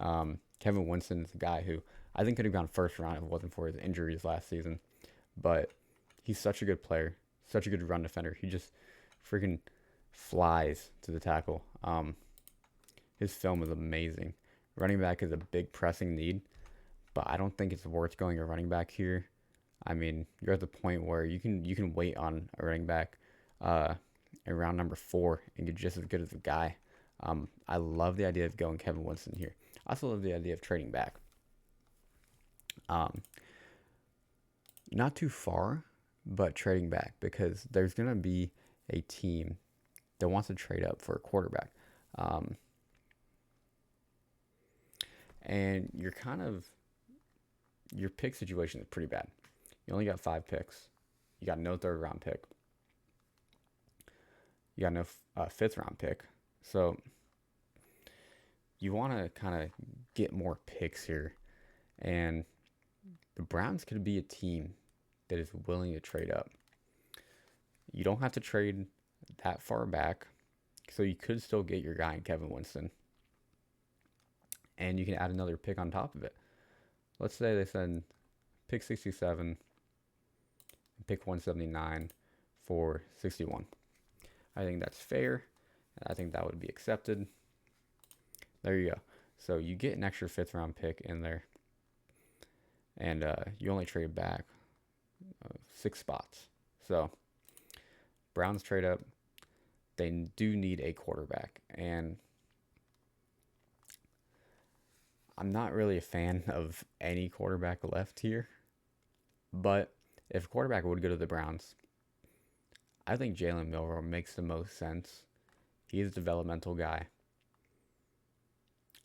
Speaker 1: Kevin Winston is a guy who I think could have gone first round if it wasn't for his injuries last season. But he's such a good player, such a good run defender. He just freaking flies to the tackle. His film is amazing. Running back is a big pressing need, but I don't think it's worth going a running back here. I mean, you're at the point where you can wait on a running back in round number 4 and get just as good as a guy. I love the idea of going Kevin Winston here. I also love the idea of trading back. Not too far, but trading back because there's going to be a team that wants to trade up for a quarterback. And your pick situation is pretty bad. You only got 5 picks. You got no 3rd round pick. You got no 5th round pick. So you want to kind of get more picks here. And the Browns could be a team that is willing to trade up. You don't have to trade that far back. So you could still get your guy in Kevin Winston. And you can add another pick on top of it. Let's say they said pick 67 and pick 179 for 61. I think that's fair. I think that would be accepted. There you go. So you get an extra 5th round pick in there. And you only trade back 6 spots. So Browns trade up. They do need a quarterback. And I'm not really a fan of any quarterback left here. But if a quarterback would go to the Browns, I think Jalen Milroe makes the most sense. He's a developmental guy.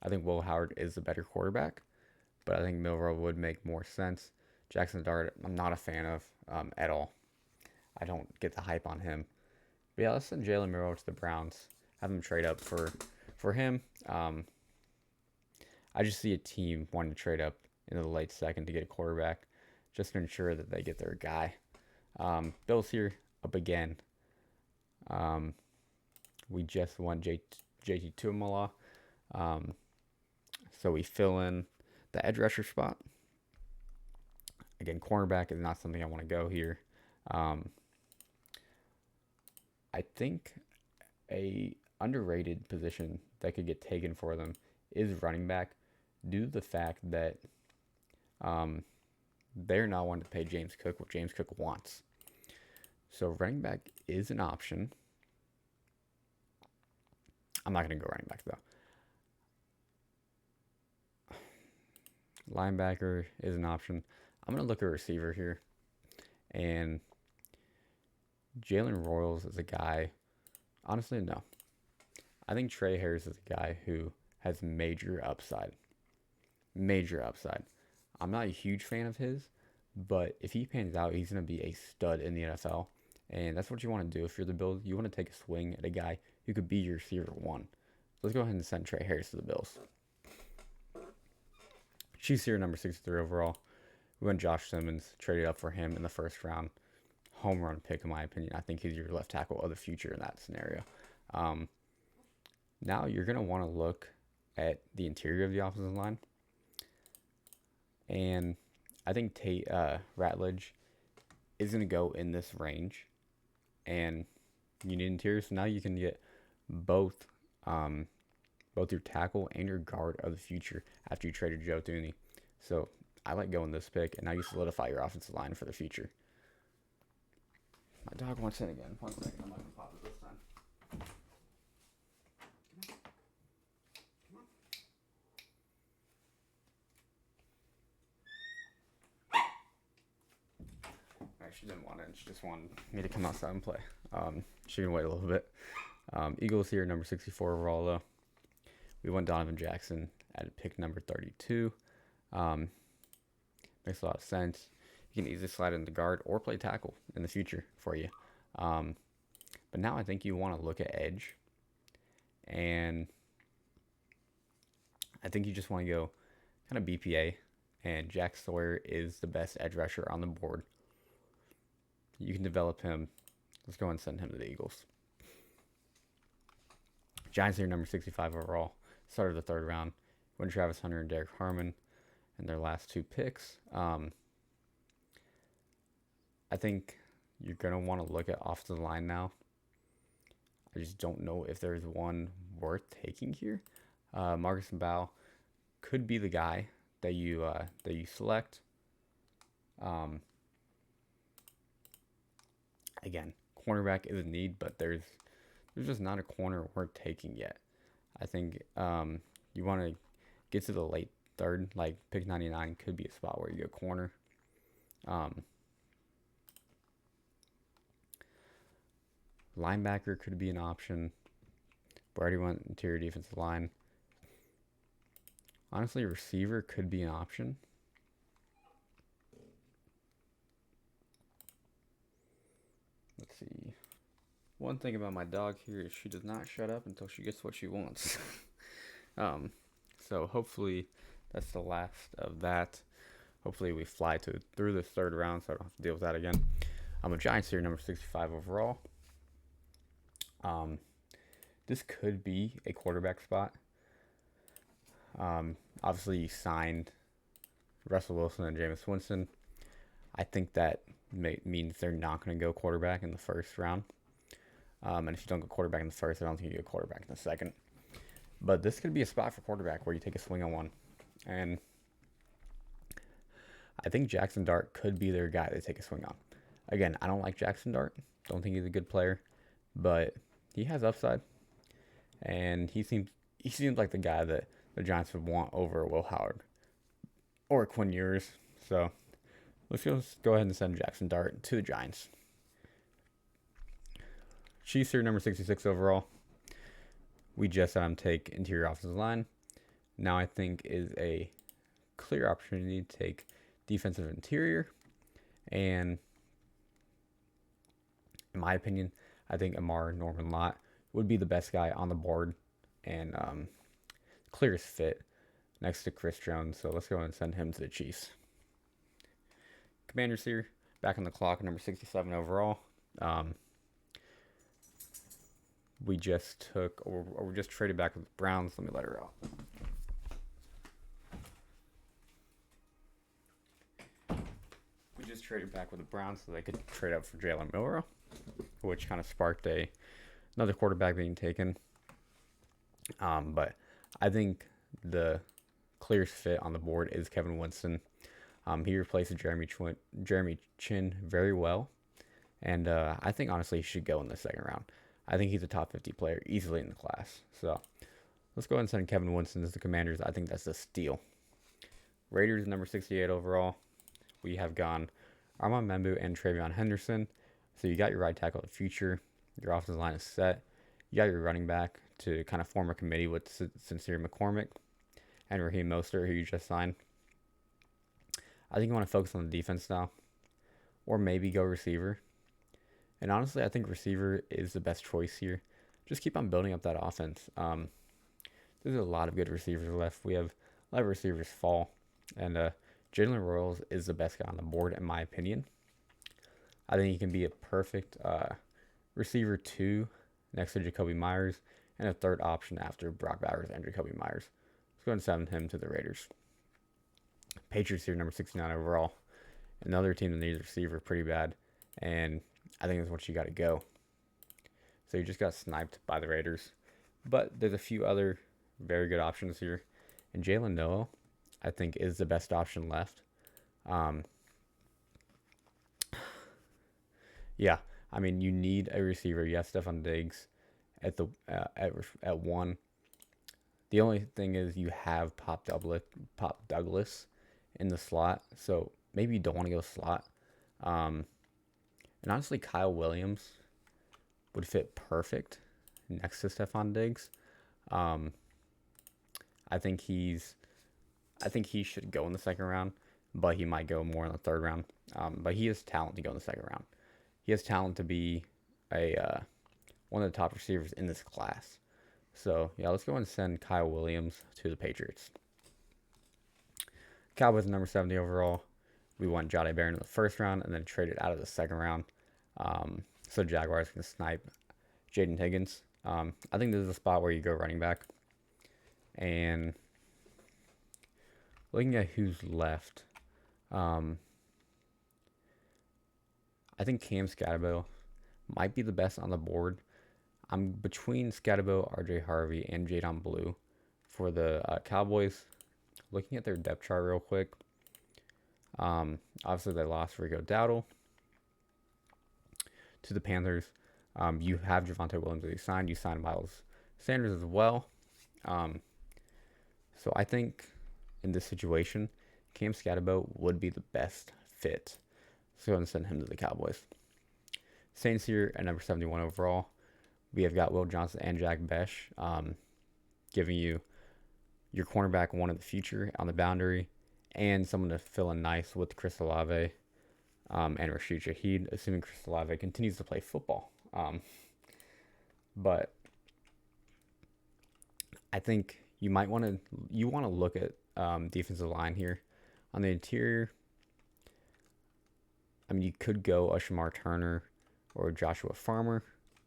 Speaker 1: I think Will Howard is the better quarterback, but I think Milroe would make more sense. Jackson Dart, I'm not a fan of at all. I don't get the hype on him. But yeah, let's send Jalen Milroe to the Browns. Have him trade up for him. I just see a team wanting to trade up in the late second to get a quarterback just to ensure that they get their guy. Bills here up again. We just won JT Tuimoloau. So we fill in the edge rusher spot. Again, cornerback is not something I want to go here. I think a underrated position that could get taken for them is running back due to the fact that they're not wanting to pay James Cook what James Cook wants. So running back is an option. I'm not going to go running back though. Linebacker is an option. I'm going to look at receiver here. And Jalen Royals is a guy. Honestly, no. I think Trey Harris is a guy who has major upside. Major upside. I'm not a huge fan of his, but if he pans out, he's going to be a stud in the NFL. And that's what you want to do. If you're the Bills, you want to take a swing at a guy who could be your receiver 1. So let's go ahead and send Trey Harris to the Bills. Chiefs here, number 63 overall. We went Josh Simmons, traded up for him in the 1st round. Home run pick, in my opinion. I think he's your left tackle of the future in that scenario. Now you're going to want to look at the interior of the offensive line. And I think Ratledge is going to go in this range. And you need interior, so now you can get both your tackle and your guard of the future after you traded Joe Thuney. So I like going this pick, and now you solidify your offensive line for the future. My dog wants in again. 1 second, I'm not going to pop it this time. Come on. Alright, she didn't want it. She just wanted me to come outside and play. She can wait a little bit. Eagles here, number 64 overall, though. We went Donovan Jackson at pick number 32. Makes a lot of sense. He can easily slide into guard or play tackle in the future for you. Um, but now I think you want to look at edge, and I think you just want to go kind of BPA, and Jack Sawyer is the best edge rusher on the board. You can develop him. Let's go and send him to the Eagles. Giants are number 65 overall. Started the third round. When Travis Hunter and Derek Harmon in their last 2 picks. I think you're going to want to look at offensive line now. I just don't know if there's one worth taking here. Marcus Bow could be the guy that you select. Again, cornerback is a need, but there's just not a corner worth taking yet. I think you want to get to the late third, like pick 99 could be a spot where you go corner. Linebacker could be an option. Brady went interior defensive line. Honestly, receiver could be an option. Let's see. One thing about my dog here is she does not shut up until she gets what she wants. So hopefully that's the last of that. Hopefully we fly through the third round so I don't have to deal with that again. I'm a Giants here, number 65 overall. This could be a quarterback spot. Obviously you signed Russell Wilson and Jameis Winston. I think that means they're not going to go quarterback in the first round. And if you don't go quarterback in the first, I don't think you go quarterback in the second. But this could be a spot for quarterback where you take a swing on one. And I think Jackson Dart could be their guy to take a swing on. Again, I don't like Jackson Dart. Don't think he's a good player. But he has upside. And he seems like the guy that the Giants would want over Will Howard or Quinn Ewers. So let's go ahead and send Jackson Dart to the Giants. Chiefs are number 66 overall. We just had him take interior offensive line. Now I think is a clear opportunity to take defensive interior. And in my opinion, I think Amar Norman Lott would be the best guy on the board and clearest fit next to Chris Jones. So let's go and send him to the Chiefs. Commanders here, back on the clock, number 67 overall. We just traded back with the Browns. Let me let her out. We just traded back with the Browns so they could trade up for Jalen Milroe, which kind of sparked another quarterback being taken. But I think the clearest fit on the board is Kevin Winston. He replaces Jeremy Chin very well. And I think, honestly, he should go in the second round. I think he's a top 50 player easily in the class. So let's go ahead and send Kevin Winston to the Commanders. I think that's a steal. Raiders, number 68 overall. We have gone Armand Membu and Travion Henderson. So you got your right tackle of the future. Your offensive line is set. You got your running back to kind of form a committee with Sincere McCormick and Raheem Mostert, who you just signed. I think you want to focus on the defense now. Or maybe go receiver. And honestly, I think receiver is the best choice here. Just keep on building up that offense. There's a lot of good receivers left. We have a lot of receivers fall. And Jalen Royals is the best guy on the board, in my opinion. I think he can be a perfect receiver 2 next to Jacoby Myers and a third option after Brock Bowers and Jacoby Myers. Let's go and send him to the Raiders. Patriots here, number 69 overall. Another team that needs a receiver pretty bad. And I think that's what you got to go. So you just got sniped by the Raiders. But there's a few other very good options here. And Jalen Noah, I think, is the best option left. Yeah, I mean, you need a receiver. You have Stephon Diggs at 1. The only thing is you have Pop Douglas in the slot. So maybe you don't want to go slot. And honestly, Kyle Williams would fit perfect next to Stephon Diggs. I think he should go in the second round. but he might go more in the third round. But he has talent to go in the second round. He has talent to be a one of the top receivers in this class. So yeah, let's go and send Kyle Williams to the Patriots. Cowboys number 70 overall. We want Jahdae Barron in the first round and then traded out of the second round. So Jaguars can snipe Jaden Higgins. I think this is a spot where you go running back. And looking at who's left, I think Cam Scatterbo might be the best on the board. I'm between Scatterbo, RJ Harvey, and Jadon Blue for the Cowboys. Looking at their depth chart real quick. Obviously, they lost Rico Dowdle to the Panthers. You have Javonte Williams that you signed. You signed Miles Sanders as well. So I think in this situation, Cam Scatterbo would be the best fit. So go and send him to the Cowboys. Saints here at number 71 overall. We have got Will Johnson and Jack Besh, giving you your cornerback one of the future on the boundary, and someone to fill in nice with Chris Olave and Rashid Shaheed, assuming Chris Olave continues to play football. But I think you want to look at defensive line here. On the interior, I mean, you could go a Shamar Turner or Joshua Farmer,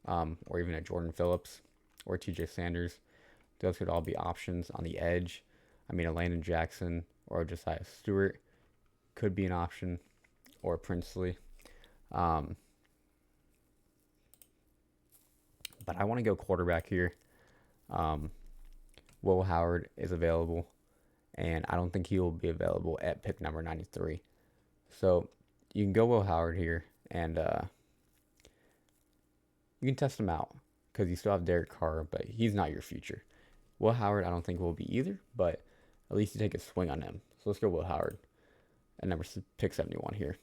Speaker 1: or even a Jordan Phillips or TJ Sanders. Those could all be options on the edge. I mean, a Landon Jackson or Josiah Stewart could be an option, or Princely. But I want to go quarterback here. Will Howard is available, and I don't think he will be available at pick number 93. So you can go Will Howard here, and you can test him out because you still have Derek Carr, but he's not your future. Will Howard, I don't think will be either, but at least you take a swing on him. So let's go Will Howard at pick 71 here.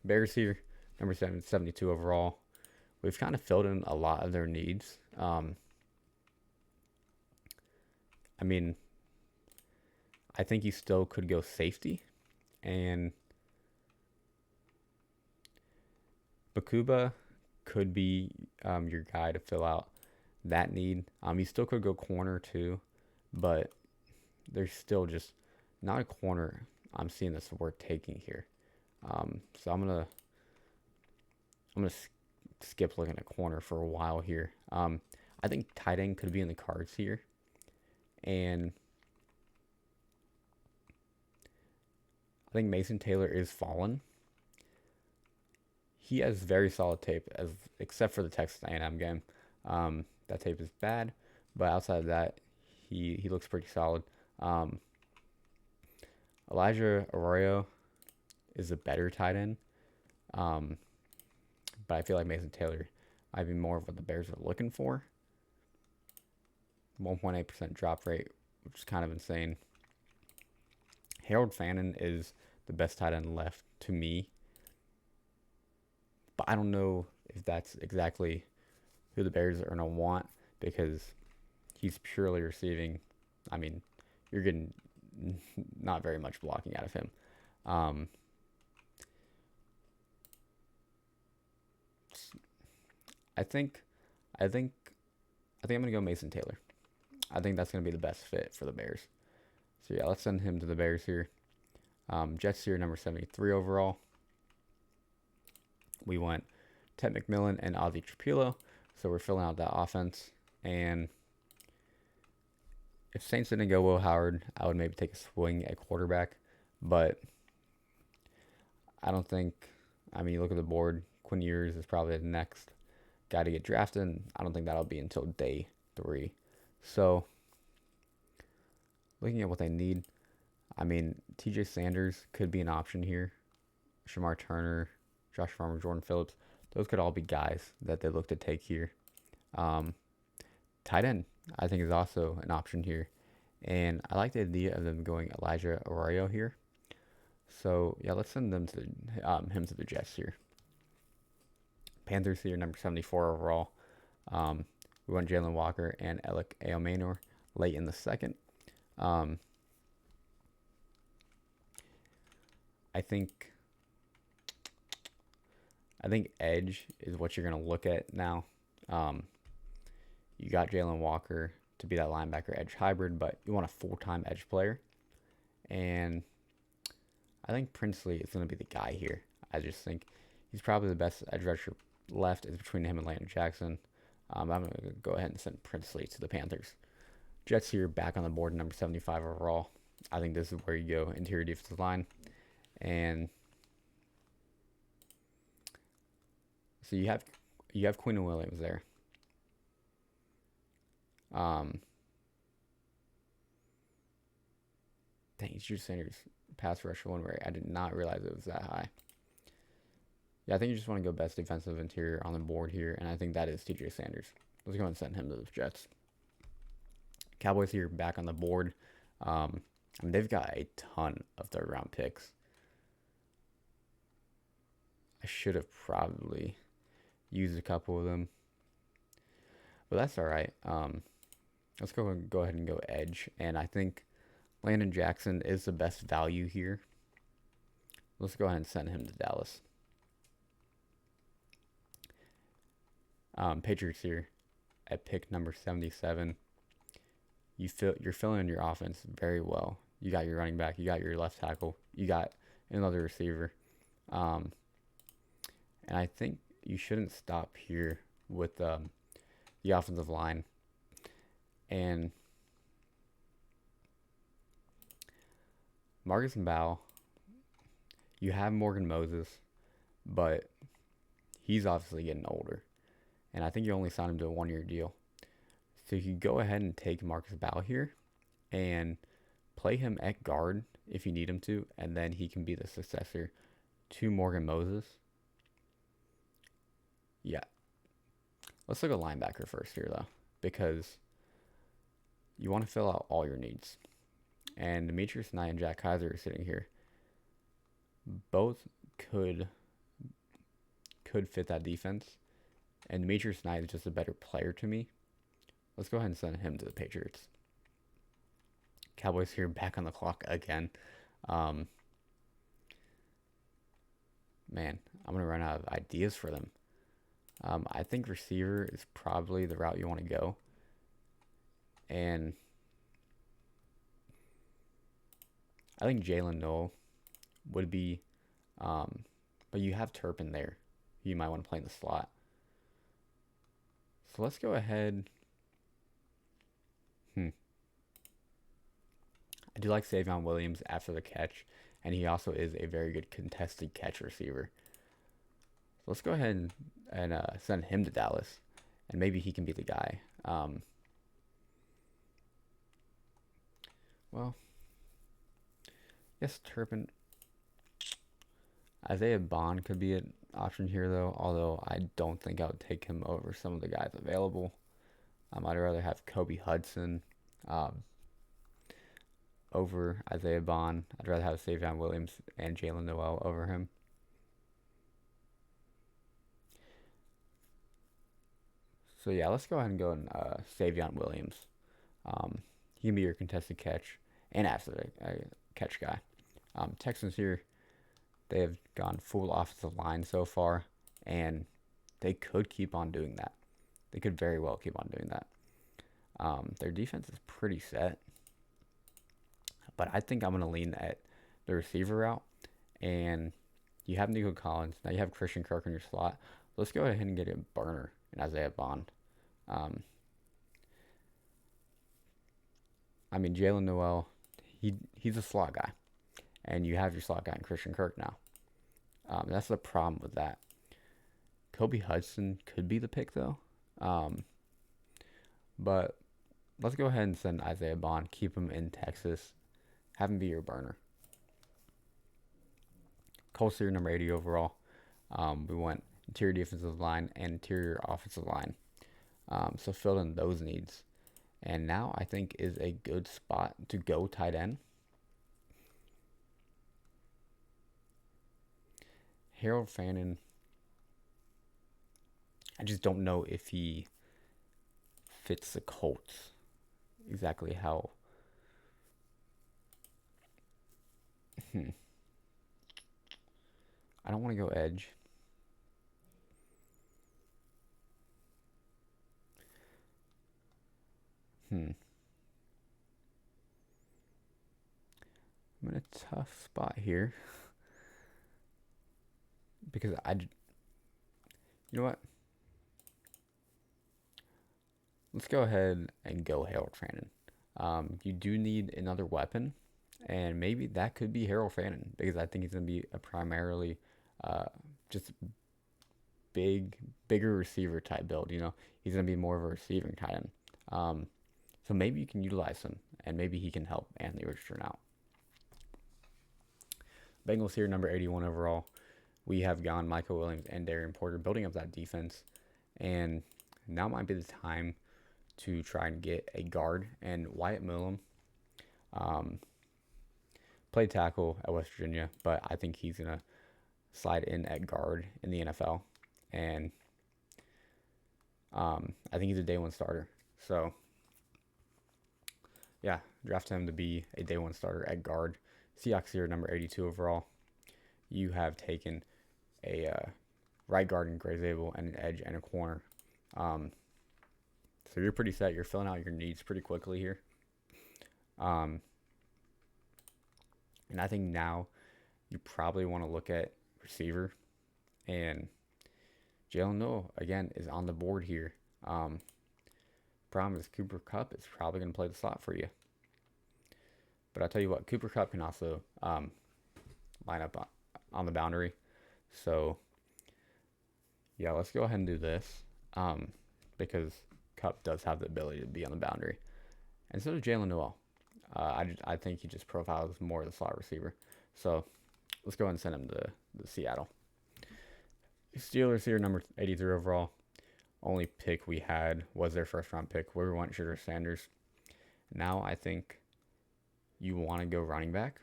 Speaker 1: Bears here, number 72 overall. We've kind of filled in a lot of their needs. I mean, I think you still could go safety, and Bakuba could be your guy to fill out that need. You still could go corner too, but there's still just not a corner I'm seeing that's worth taking here. So I'm gonna skip looking at corner for a while here. I think tight end could be in the cards here, and I think Mason Taylor is fallen. He has very solid tape, except for the Texas A&M game. That tape is bad, but outside of that, he looks pretty solid. Elijah Arroyo is a better tight end, but I feel like Mason Taylor might be more of what the Bears are looking for. 1.8% drop rate, which is kind of insane. Harold Fannin is the best tight end left to me, but I don't know if that's exactly who the Bears are going to want, because he's purely receiving. I mean, you're getting not very much blocking out of him. I think I'm going to go Mason Taylor. I think that's going to be the best fit for the Bears. So yeah, let's send him to the Bears here. Jets here, number 73 overall. We went Ted McMillan and Ozzie Trapilo. So we're filling out that offense. And if Saints didn't go Will Howard, I would maybe take a swing at quarterback. But I don't think, I mean, you look at the board, Quinn Ewers is probably the next guy to get drafted. And I don't think that'll be until day 3. So looking at what they need, I mean, TJ Sanders could be an option here. Shamar Turner, Josh Farmer, Jordan Phillips. Those could all be guys that they look to take here. Tight end, I think, is also an option here. And I like the idea of them going Elijah Arroyo here. So, yeah, let's send them to him to the Jets here. Panthers here, number 74 overall. We want Jalen Walker and Alec Aomanor late in the second. I think edge is what you're gonna look at now. Um, you got Jalen Walker to be that linebacker edge hybrid, but you want a full-time edge player, and I think Princely is gonna be the guy here. I just think he's probably the best edge rusher left. Is between him and Landon Jackson. I'm gonna go ahead and send Princely to the Panthers. Jets here back on the board, number 75 overall. I think this is where you go, interior defensive line, and so you have Quinn Williams there. Um, Dang, it's Drew Sanders pass rusher one way. I did not realize it was that high. Yeah, I think you just want to go best defensive interior on the board here, and I think that is TJ Sanders. Let's go ahead and send him to the Jets. Cowboys here back on the board. They've got a ton of third round picks. I should have probably used a couple of them, but that's all right. Let's go ahead and go edge, and I think Landon Jackson is the best value here. Let's go ahead and send him to Dallas. Patriots here at pick number 77. You're filling in your offense very well. You got your running back, you got your left tackle, you got another receiver. And I think you shouldn't stop here with the offensive line. And Marcus Mbao, you have Morgan Moses, but he's obviously getting older. And I think you only signed him to a 1-year deal. So you could go ahead and take Marcus Mbao here and play him at guard if you need him to, and then he can be the successor to Morgan Moses. Yeah. Let's look at linebacker first here, though, because you want to fill out all your needs. And Demetrius Knight and Jack Kaiser are sitting here. Both could fit that defense. And Demetrius Knight is just a better player to me. Let's go ahead and send him to the Patriots. Cowboys here back on the clock again. Man, I'm going to run out of ideas for them. I think receiver is probably the route you want to go. And I think Jalen Noel would be, but you have Turpin there. You might want to play in the slot. So let's go ahead. I do like Savion Williams after the catch, and he also is a very good contested catch receiver. So let's go ahead and send him to Dallas, and maybe he can be the guy. Well, yes, Turpin. Isaiah Bond could be an option here, though, although I don't think I would take him over some of the guys available. I'd rather have Kobe Hudson over Isaiah Bond. I'd rather have Savion Williams and Jalen Noel over him. So yeah, let's go ahead and go and Savion Williams. He can be your contested catch and after the catch guy. Texans here, they have gone full offensive line so far, and they could keep on doing that. They could very well keep on doing that. Their defense is pretty set, but I think I'm going to lean at the receiver route. And you have Nico Collins. Now you have Christian Kirk in your slot. Let's go ahead and get a burner in Isaiah Bond. Jalen Noel, he's a slot guy. And you have your slot guy in Christian Kirk now. That's the problem with that. Kobe Hudson could be the pick, though. But let's go ahead and send Isaiah Bond. Keep him in Texas. Have him be your burner. Colts here, number 80 overall. We went interior defensive line and interior offensive line. So filled in those needs. And now I think is a good spot to go tight end. Harold Fannin, I just don't know if he fits the Colts exactly how. I don't want to go edge. I'm in a tough spot here because you know what? Let's go ahead and go Harold Fannin. You do need another weapon, and maybe that could be Harold Fannin because I think he's going to be a primarily uh, just bigger receiver type build. He's going to be more of a receiving tight end. So maybe you can utilize him, and maybe he can help Anthony Richardson out. Bengals here, number 81 overall. We have gone Michael Williams and Darian Porter building up that defense, and now might be the time to try and get a guard. And Wyatt Millam played tackle at West Virginia, but I think he's going to slide in at guard in the NFL. And I think he's a day one starter. So, yeah, draft him to be a day one starter at guard. Seahawks here, number 82 overall. You have taken a right guard in Gray Zabel and an edge and a corner. So you're pretty set. You're filling out your needs pretty quickly here. And I think now you probably want to look at receiver. And Jalen Noel, again, is on the board here. Problem is Cooper Kupp is probably going to play the slot for you. But I'll tell you what, Cooper Kupp can also line up on the boundary. So, yeah, let's go ahead and do this because Kupp does have the ability to be on the boundary. And so does Jalen Noel. I think he just profiles more of the slot receiver. So let's go ahead and send him to Seattle. Steelers here, number 83 overall. Only pick we had was their first round pick. We want Shedeur Sanders. Now I think you want to go running back.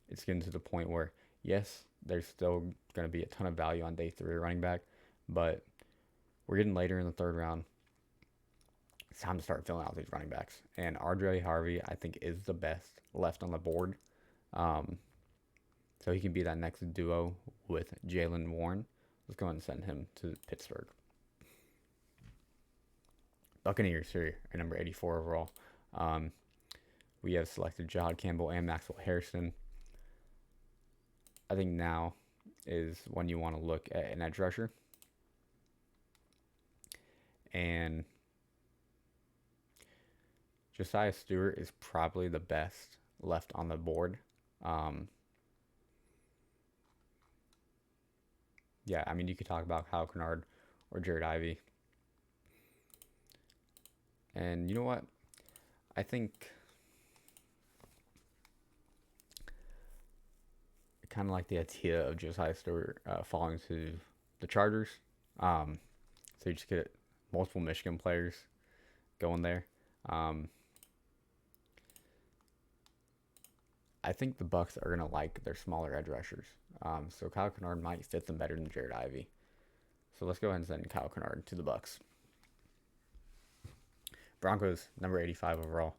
Speaker 1: It's getting to the point where, yes, there's still going to be a ton of value on day 3 running back, but we're getting later in the 3rd round. It's time to start filling out these running backs. And RJ Harvey, I think, is the best left on the board. So he can be that next duo with Jalen Warren. Let's go ahead and send him to Pittsburgh. Buccaneers here at number 84 overall. We have selected Jahad Campbell and Maxwell Harrison. I think now is when you want to look at an edge rusher. And Josiah Stewart is probably the best left on the board. Yeah, I mean, you could talk about Kyle Kennard or Jared Ivey. And you know what? I think I kind of like the idea of Josiah Stewart falling to the Chargers. So you just get multiple Michigan players going there. I think the Bucs are going to like their smaller edge rushers. So Kyle Kennard might fit them better than Jared Ivey. So let's go ahead and send Kyle Kennard to the Bucs. Broncos, number 85 overall.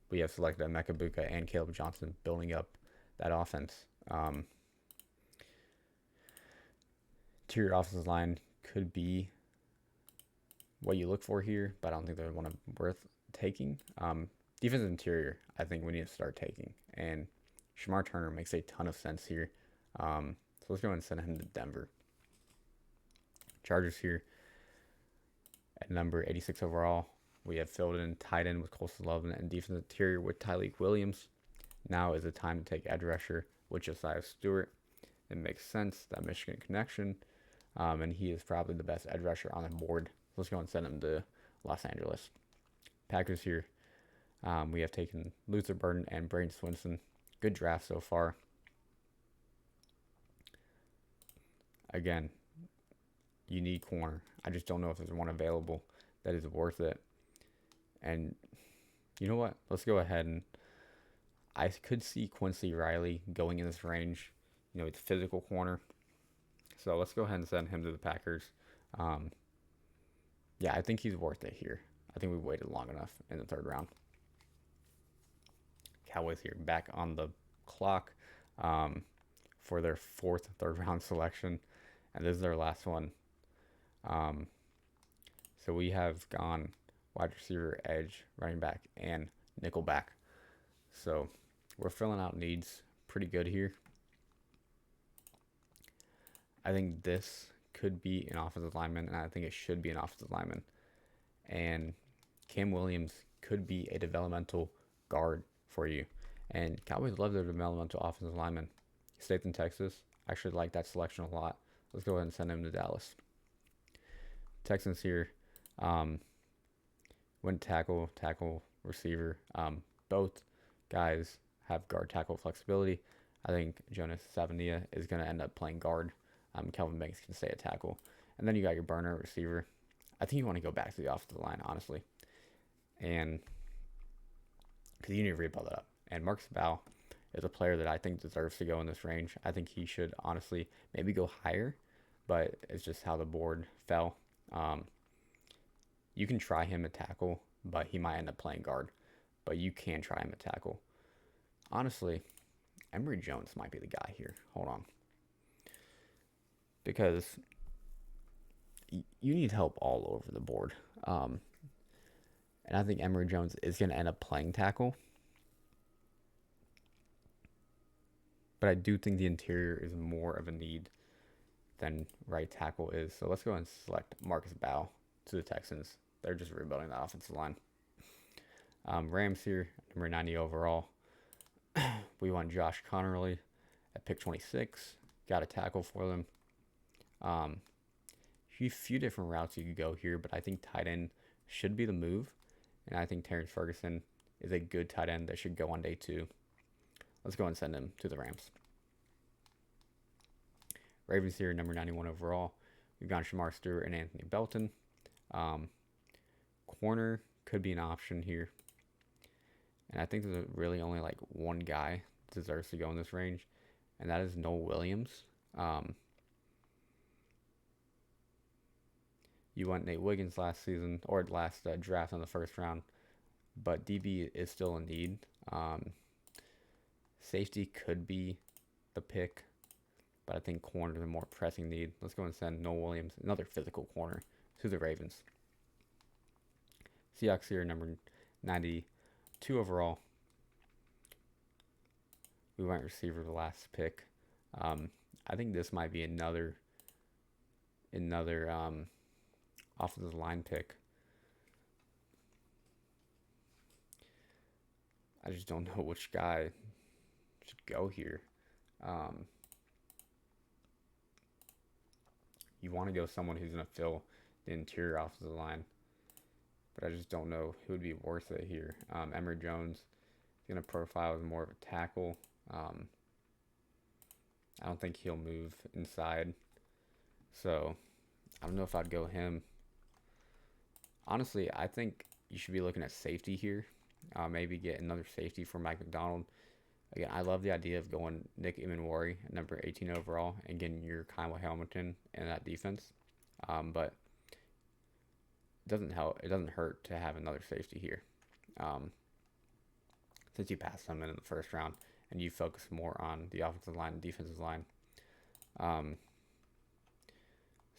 Speaker 1: We have selected Emeka Buka and Caleb Johnson, building up that offense. Interior offensive line could be what you look for here, but I don't think they're one of worth taking. Defensive interior, I think we need to start taking. And Shamar Turner makes a ton of sense here. So let's go ahead and send him to Denver. Chargers here at number 86 overall. We have filled in tight end with Colston Love and defensive interior with Tyleik Williams. Now is the time to take edge rusher with Josiah Stewart. It makes sense, that Michigan connection. And he is probably the best edge rusher on the board. Let's go and send him to Los Angeles. Packers here. We have taken Luther Burden and Braden Swinson. Good draft so far. Again, you need corner. I just don't know if there's one available that is worth it. And you know what? Let's go ahead and I could see Quincy Riley going in this range. It's a physical corner. So let's go ahead and send him to the Packers. Yeah, I think he's worth it here. I think we waited long enough in the 3rd round. Cowboys here, back on the clock. 4 for their fourth third round selection, and this is their last one. Um, so we have gone wide receiver, edge, running back, and nickel back. So we're filling out needs pretty good here. I think this could be an offensive lineman, and I think it should be an offensive lineman. And Cam Williams could be a developmental guard for you. And Cowboys love their developmental offensive lineman. He stayed in Texas. I actually like that selection a lot. Let's go ahead and send him to Dallas. Texans here. Went tackle, receiver. Both guys have guard tackle flexibility. I think Jonas Savania is going to end up playing guard. Kelvin Banks can stay at tackle. And then you got your burner receiver. I think you want to go back to the offensive line, honestly. And because you need to rebuild that up. And Marcus Bow is a player that I think deserves to go in this range. I think he should honestly maybe go higher, but it's just how the board fell. You can try him at tackle, but he might end up playing guard. But you can try him at tackle. Honestly, Emory Jones might be the guy here. Hold on. Because you need help all over the board. And I think Emory Jones is going to end up playing tackle. But I do think the interior is more of a need than right tackle is. So let's go and select Marcus Bow to the Texans. They're just rebuilding the offensive line. Rams here, number 90 overall. We want Josh Connerly at pick 26. Got a tackle for them. A few different routes you could go here, but I think tight end should be the move. And I think Terrence Ferguson is a good tight end that should go on day 2. Let's go and send him to the Rams. Ravens here, number 91 overall. We've got Shamar Stewart and Anthony Belton. Corner could be an option here. And I think there's really only like one guy that deserves to go in this range, and that is Noel Williams. You went Nate Wiggins last season, or last draft in the first round, but DB is still in need. Safety could be the pick, but I think corner is a more pressing need. Let's go and send Noel Williams, another physical corner, to the Ravens. Seahawks here, number 92 overall. We went receiver the last pick. I think this might be another offensive line pick. I just don't know which guy should go here. You want to go someone who's going to fill the interior offensive line, but I just don't know who would be worth it here. Emory Jones is going to profile as more of a tackle. I don't think he'll move inside, so I don't know if I'd go him. Honestly, I think you should be looking at safety here. Maybe get another safety for Mike McDonald. Again, I love the idea of going Nick Imanwari at number 18 overall and getting your Kyle Hamilton in that defense. But it doesn't help. It doesn't hurt to have another safety here. Since you passed someone in the first round and you focus more on the offensive line and defensive line.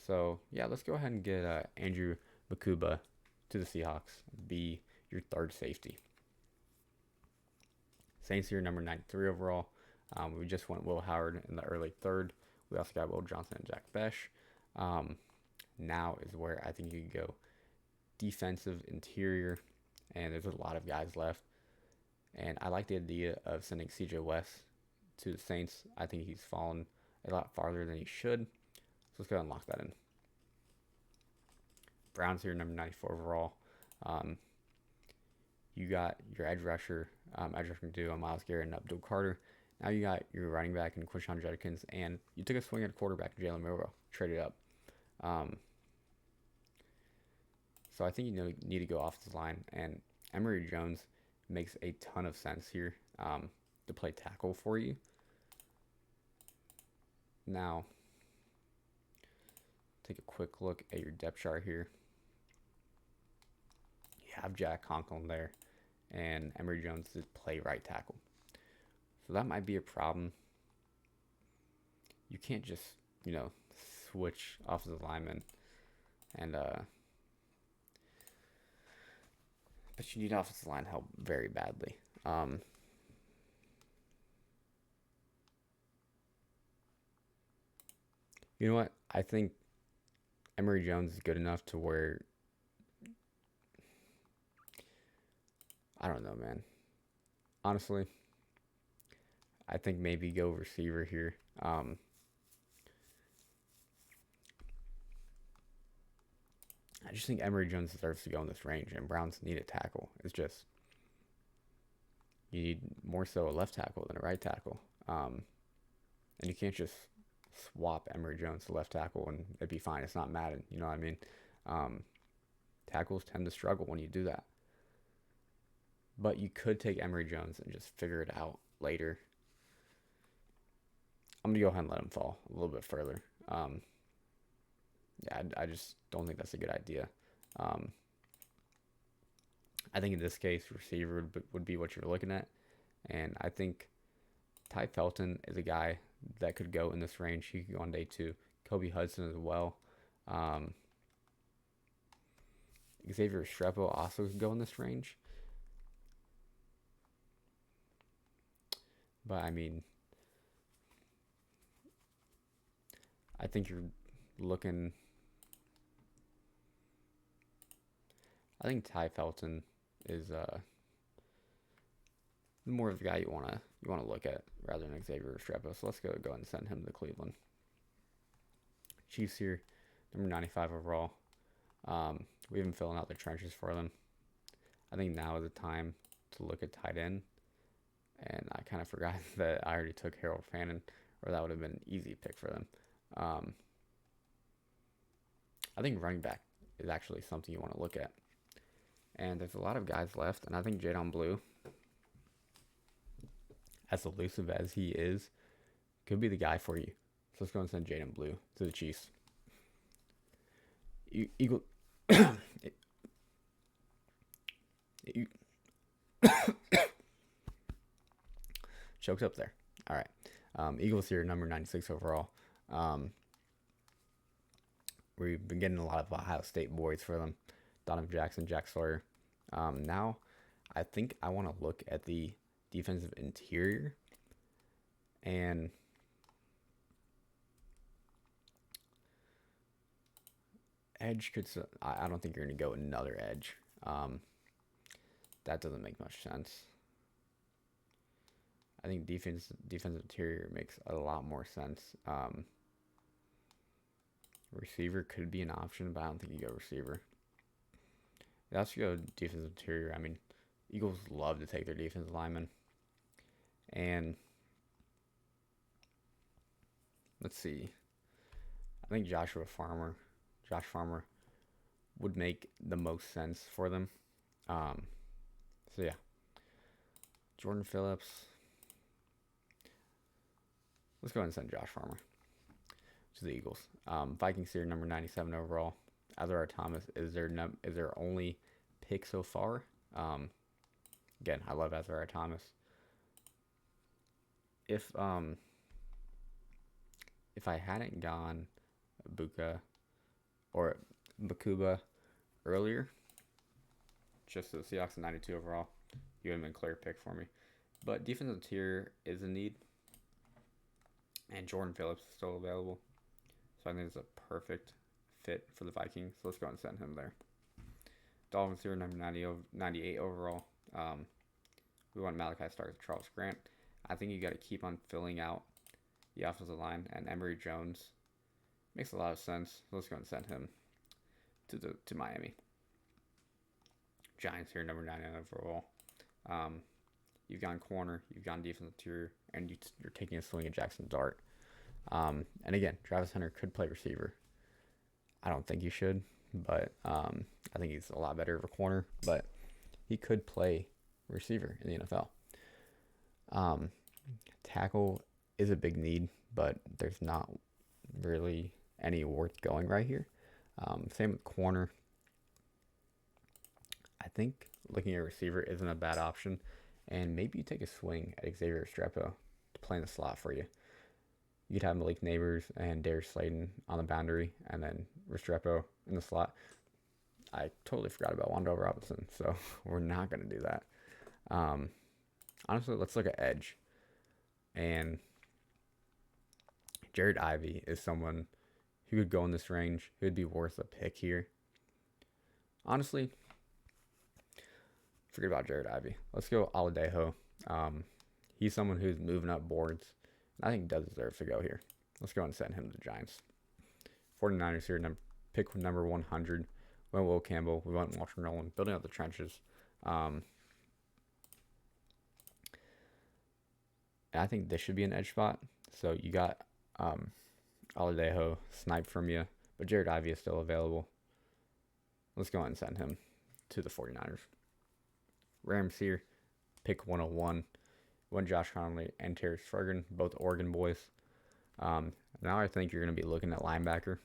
Speaker 1: So, yeah, let's go ahead and get Andrew Makuba to the Seahawks. Be your third safety. Saints here, number 93 overall. We just went Will Howard in the early third. We also got Will Johnson and Jack Besh. Now is where I think you could go defensive interior, and there's a lot of guys left. And I like the idea of sending CJ West to the Saints. I think he's fallen a lot farther than he should. So let's go ahead and lock that in. Browns here, number 94 overall. You got your edge rusher duo, Myles Garrett and Abdul Carter. Now you got your running back in Quinshon Judkins, and you took a swing at quarterback, Jalen Milroe, traded up. So I think you need to go off the line, and Emory Jones makes a ton of sense here to play tackle for you. Now, take a quick look at your depth chart here. You have Jack Conklin there, and Emory Jones did play right tackle. So that might be a problem. you can't just, you know, switch offensive linemen and but you need offensive line help very badly. You know what? I think Emory Jones is good enough to where I don't know, man. Honestly, I think maybe go receiver here. I just think Emory Jones deserves to go in this range, and Browns need a tackle. It's just you need more so a left tackle than a right tackle, and you can't just swap Emory Jones to left tackle and it'd be fine. It's not Madden, you know what I mean? Tackles tend to struggle when you do that, but you could take Emory Jones and just figure it out later. I'm gonna go ahead and let him fall a little bit further. Yeah, I just don't think that's a good idea. I think in this case, receiver would be what you're looking at. And I think Ty Felton is a guy that could go in this range. He could go on day 2. Kobe Hudson as well. Xavier Restrepo also could go in this range. But, I mean, I think you're looking... I think Ty Felton is more of the guy you wanna look at rather than Xavier Restrepo. So let's go ahead and send him to Cleveland. Chiefs here, number 95 overall. We've been filling out the trenches for them. I think now is the time to look at tight end. And I kind of forgot that I already took Harold Fannin, or that would have been an easy pick for them. I think running back is actually something you want to look at. And there's a lot of guys left, and I think Jadon Blue, as elusive as he is, could be the guy for you. So let's go and send Jadon Blue to the Chiefs. Eagle. Choked up there. All right. Eagles here, number 96 overall. We've been getting a lot of Ohio State boys for them. Donovan Jackson, Jack Sawyer. Now, I think I want to look at the defensive interior. And edge could... I don't think you're going to go another edge. That doesn't make much sense. I think defensive interior makes a lot more sense. Receiver could be an option, but I don't think you go receiver. You also go defensive interior. I mean, Eagles love to take their defensive linemen. And let's see. I think Josh Farmer would make the most sense for them. So yeah. Jordan Phillips. Let's go ahead and send Josh Farmer to the Eagles. Vikings here, number 97 overall. Azariah Thomas is their only pick so far. Again, I love Azariah Thomas. If I hadn't gone Bakuba earlier, just the Seahawks at 92 overall, you would have been a clear pick for me. But defensive tier is a need. And Jordan Phillips is still available. So I think it's a perfect fit for the Vikings. So let's go and send him there. Dolphins here, number 98 overall. We want Malachi Starks, Charles Grant. I think you got to keep on filling out the offensive line. And Emory Jones makes a lot of sense. So let's go and send him to Miami. Giants here, number 99 overall. You've gone corner, you've gone defensive tier, and you're taking a swing at Jackson Dart. And again, Travis Hunter could play receiver. I don't think he should, but I think he's a lot better of a corner, but he could play receiver in the NFL. Tackle is a big need, but there's not really any worth going right here. Same with corner. I think looking at receiver isn't a bad option. And maybe you take a swing at Xavier Restrepo to play in the slot for you. you could have Malik Neighbors and Darius Slayton on the boundary, and then Restrepo in the slot. I totally forgot about Wan'Dale Robinson, so we're not going to do that. Honestly, let's look at edge. And Jared Ivey is someone who could go in this range, who would be worth a pick here. Honestly, forget about Jared Ivey. Let's go Aladejo. He's someone who's moving up boards. I think does deserve to go here. Let's go and send him to the Giants. 49ers here, pick number 100. We went Will Campbell. We went Walter Nolan, building up the trenches. And I think this should be an edge spot. So you got Aladejo sniped from you, but Jared Ivey is still available. Let's go ahead and send him to the 49ers. Rams here, pick 101. One Josh Conley and Terry Ferguson, both Oregon boys. Now I think you're going to be looking at linebacker.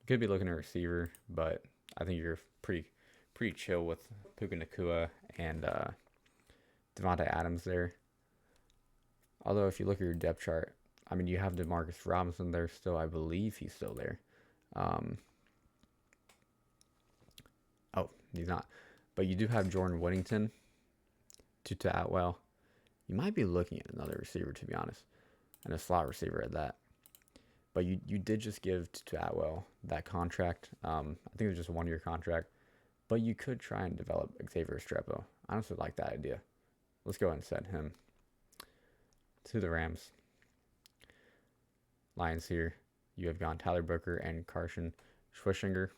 Speaker 1: You could be looking at receiver, but I think you're pretty chill with Puka Nacua and Devontae Adams there. Although if you look at your depth chart, I mean, you have Demarcus Robinson there still. I believe he's still there. Oh, he's not. But you do have Jordan Whittington, Tutu Atwell. You might be looking at another receiver, to be honest, and a slot receiver at that. But you did just give Tutu Atwell that contract. I think it was just a 1-year contract. But you could try and develop Xavier Restrepo. I honestly like that idea. Let's go ahead and send him to the Rams. Lions here. You have gone Tyler Booker and Carson Schwishinger.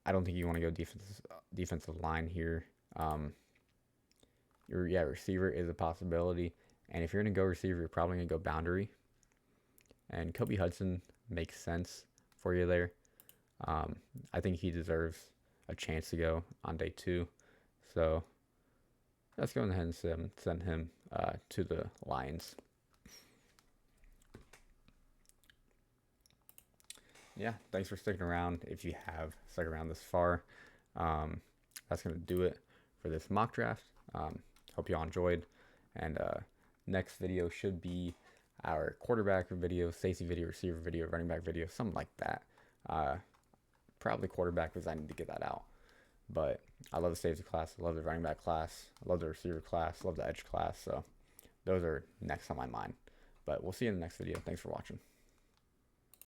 Speaker 1: I don't think you want to go defensive line here. Your receiver is a possibility. And if you're going to go receiver, you're probably going to go boundary. And Kobe Hudson makes sense for you there. I think he deserves a chance to go on day 2. So let's go ahead and send him to the Lions. Yeah, thanks for sticking around. If you have stuck around this far, that's going to do it for this mock draft. Hope you all enjoyed. And next video should be our quarterback video, safety video, receiver video, running back video, something like that. Probably quarterback because I need to get that out. But I love the safety class. I love the running back class. I love the receiver class. I love the edge class. So those are next on my mind. But we'll see you in the next video. Thanks for watching.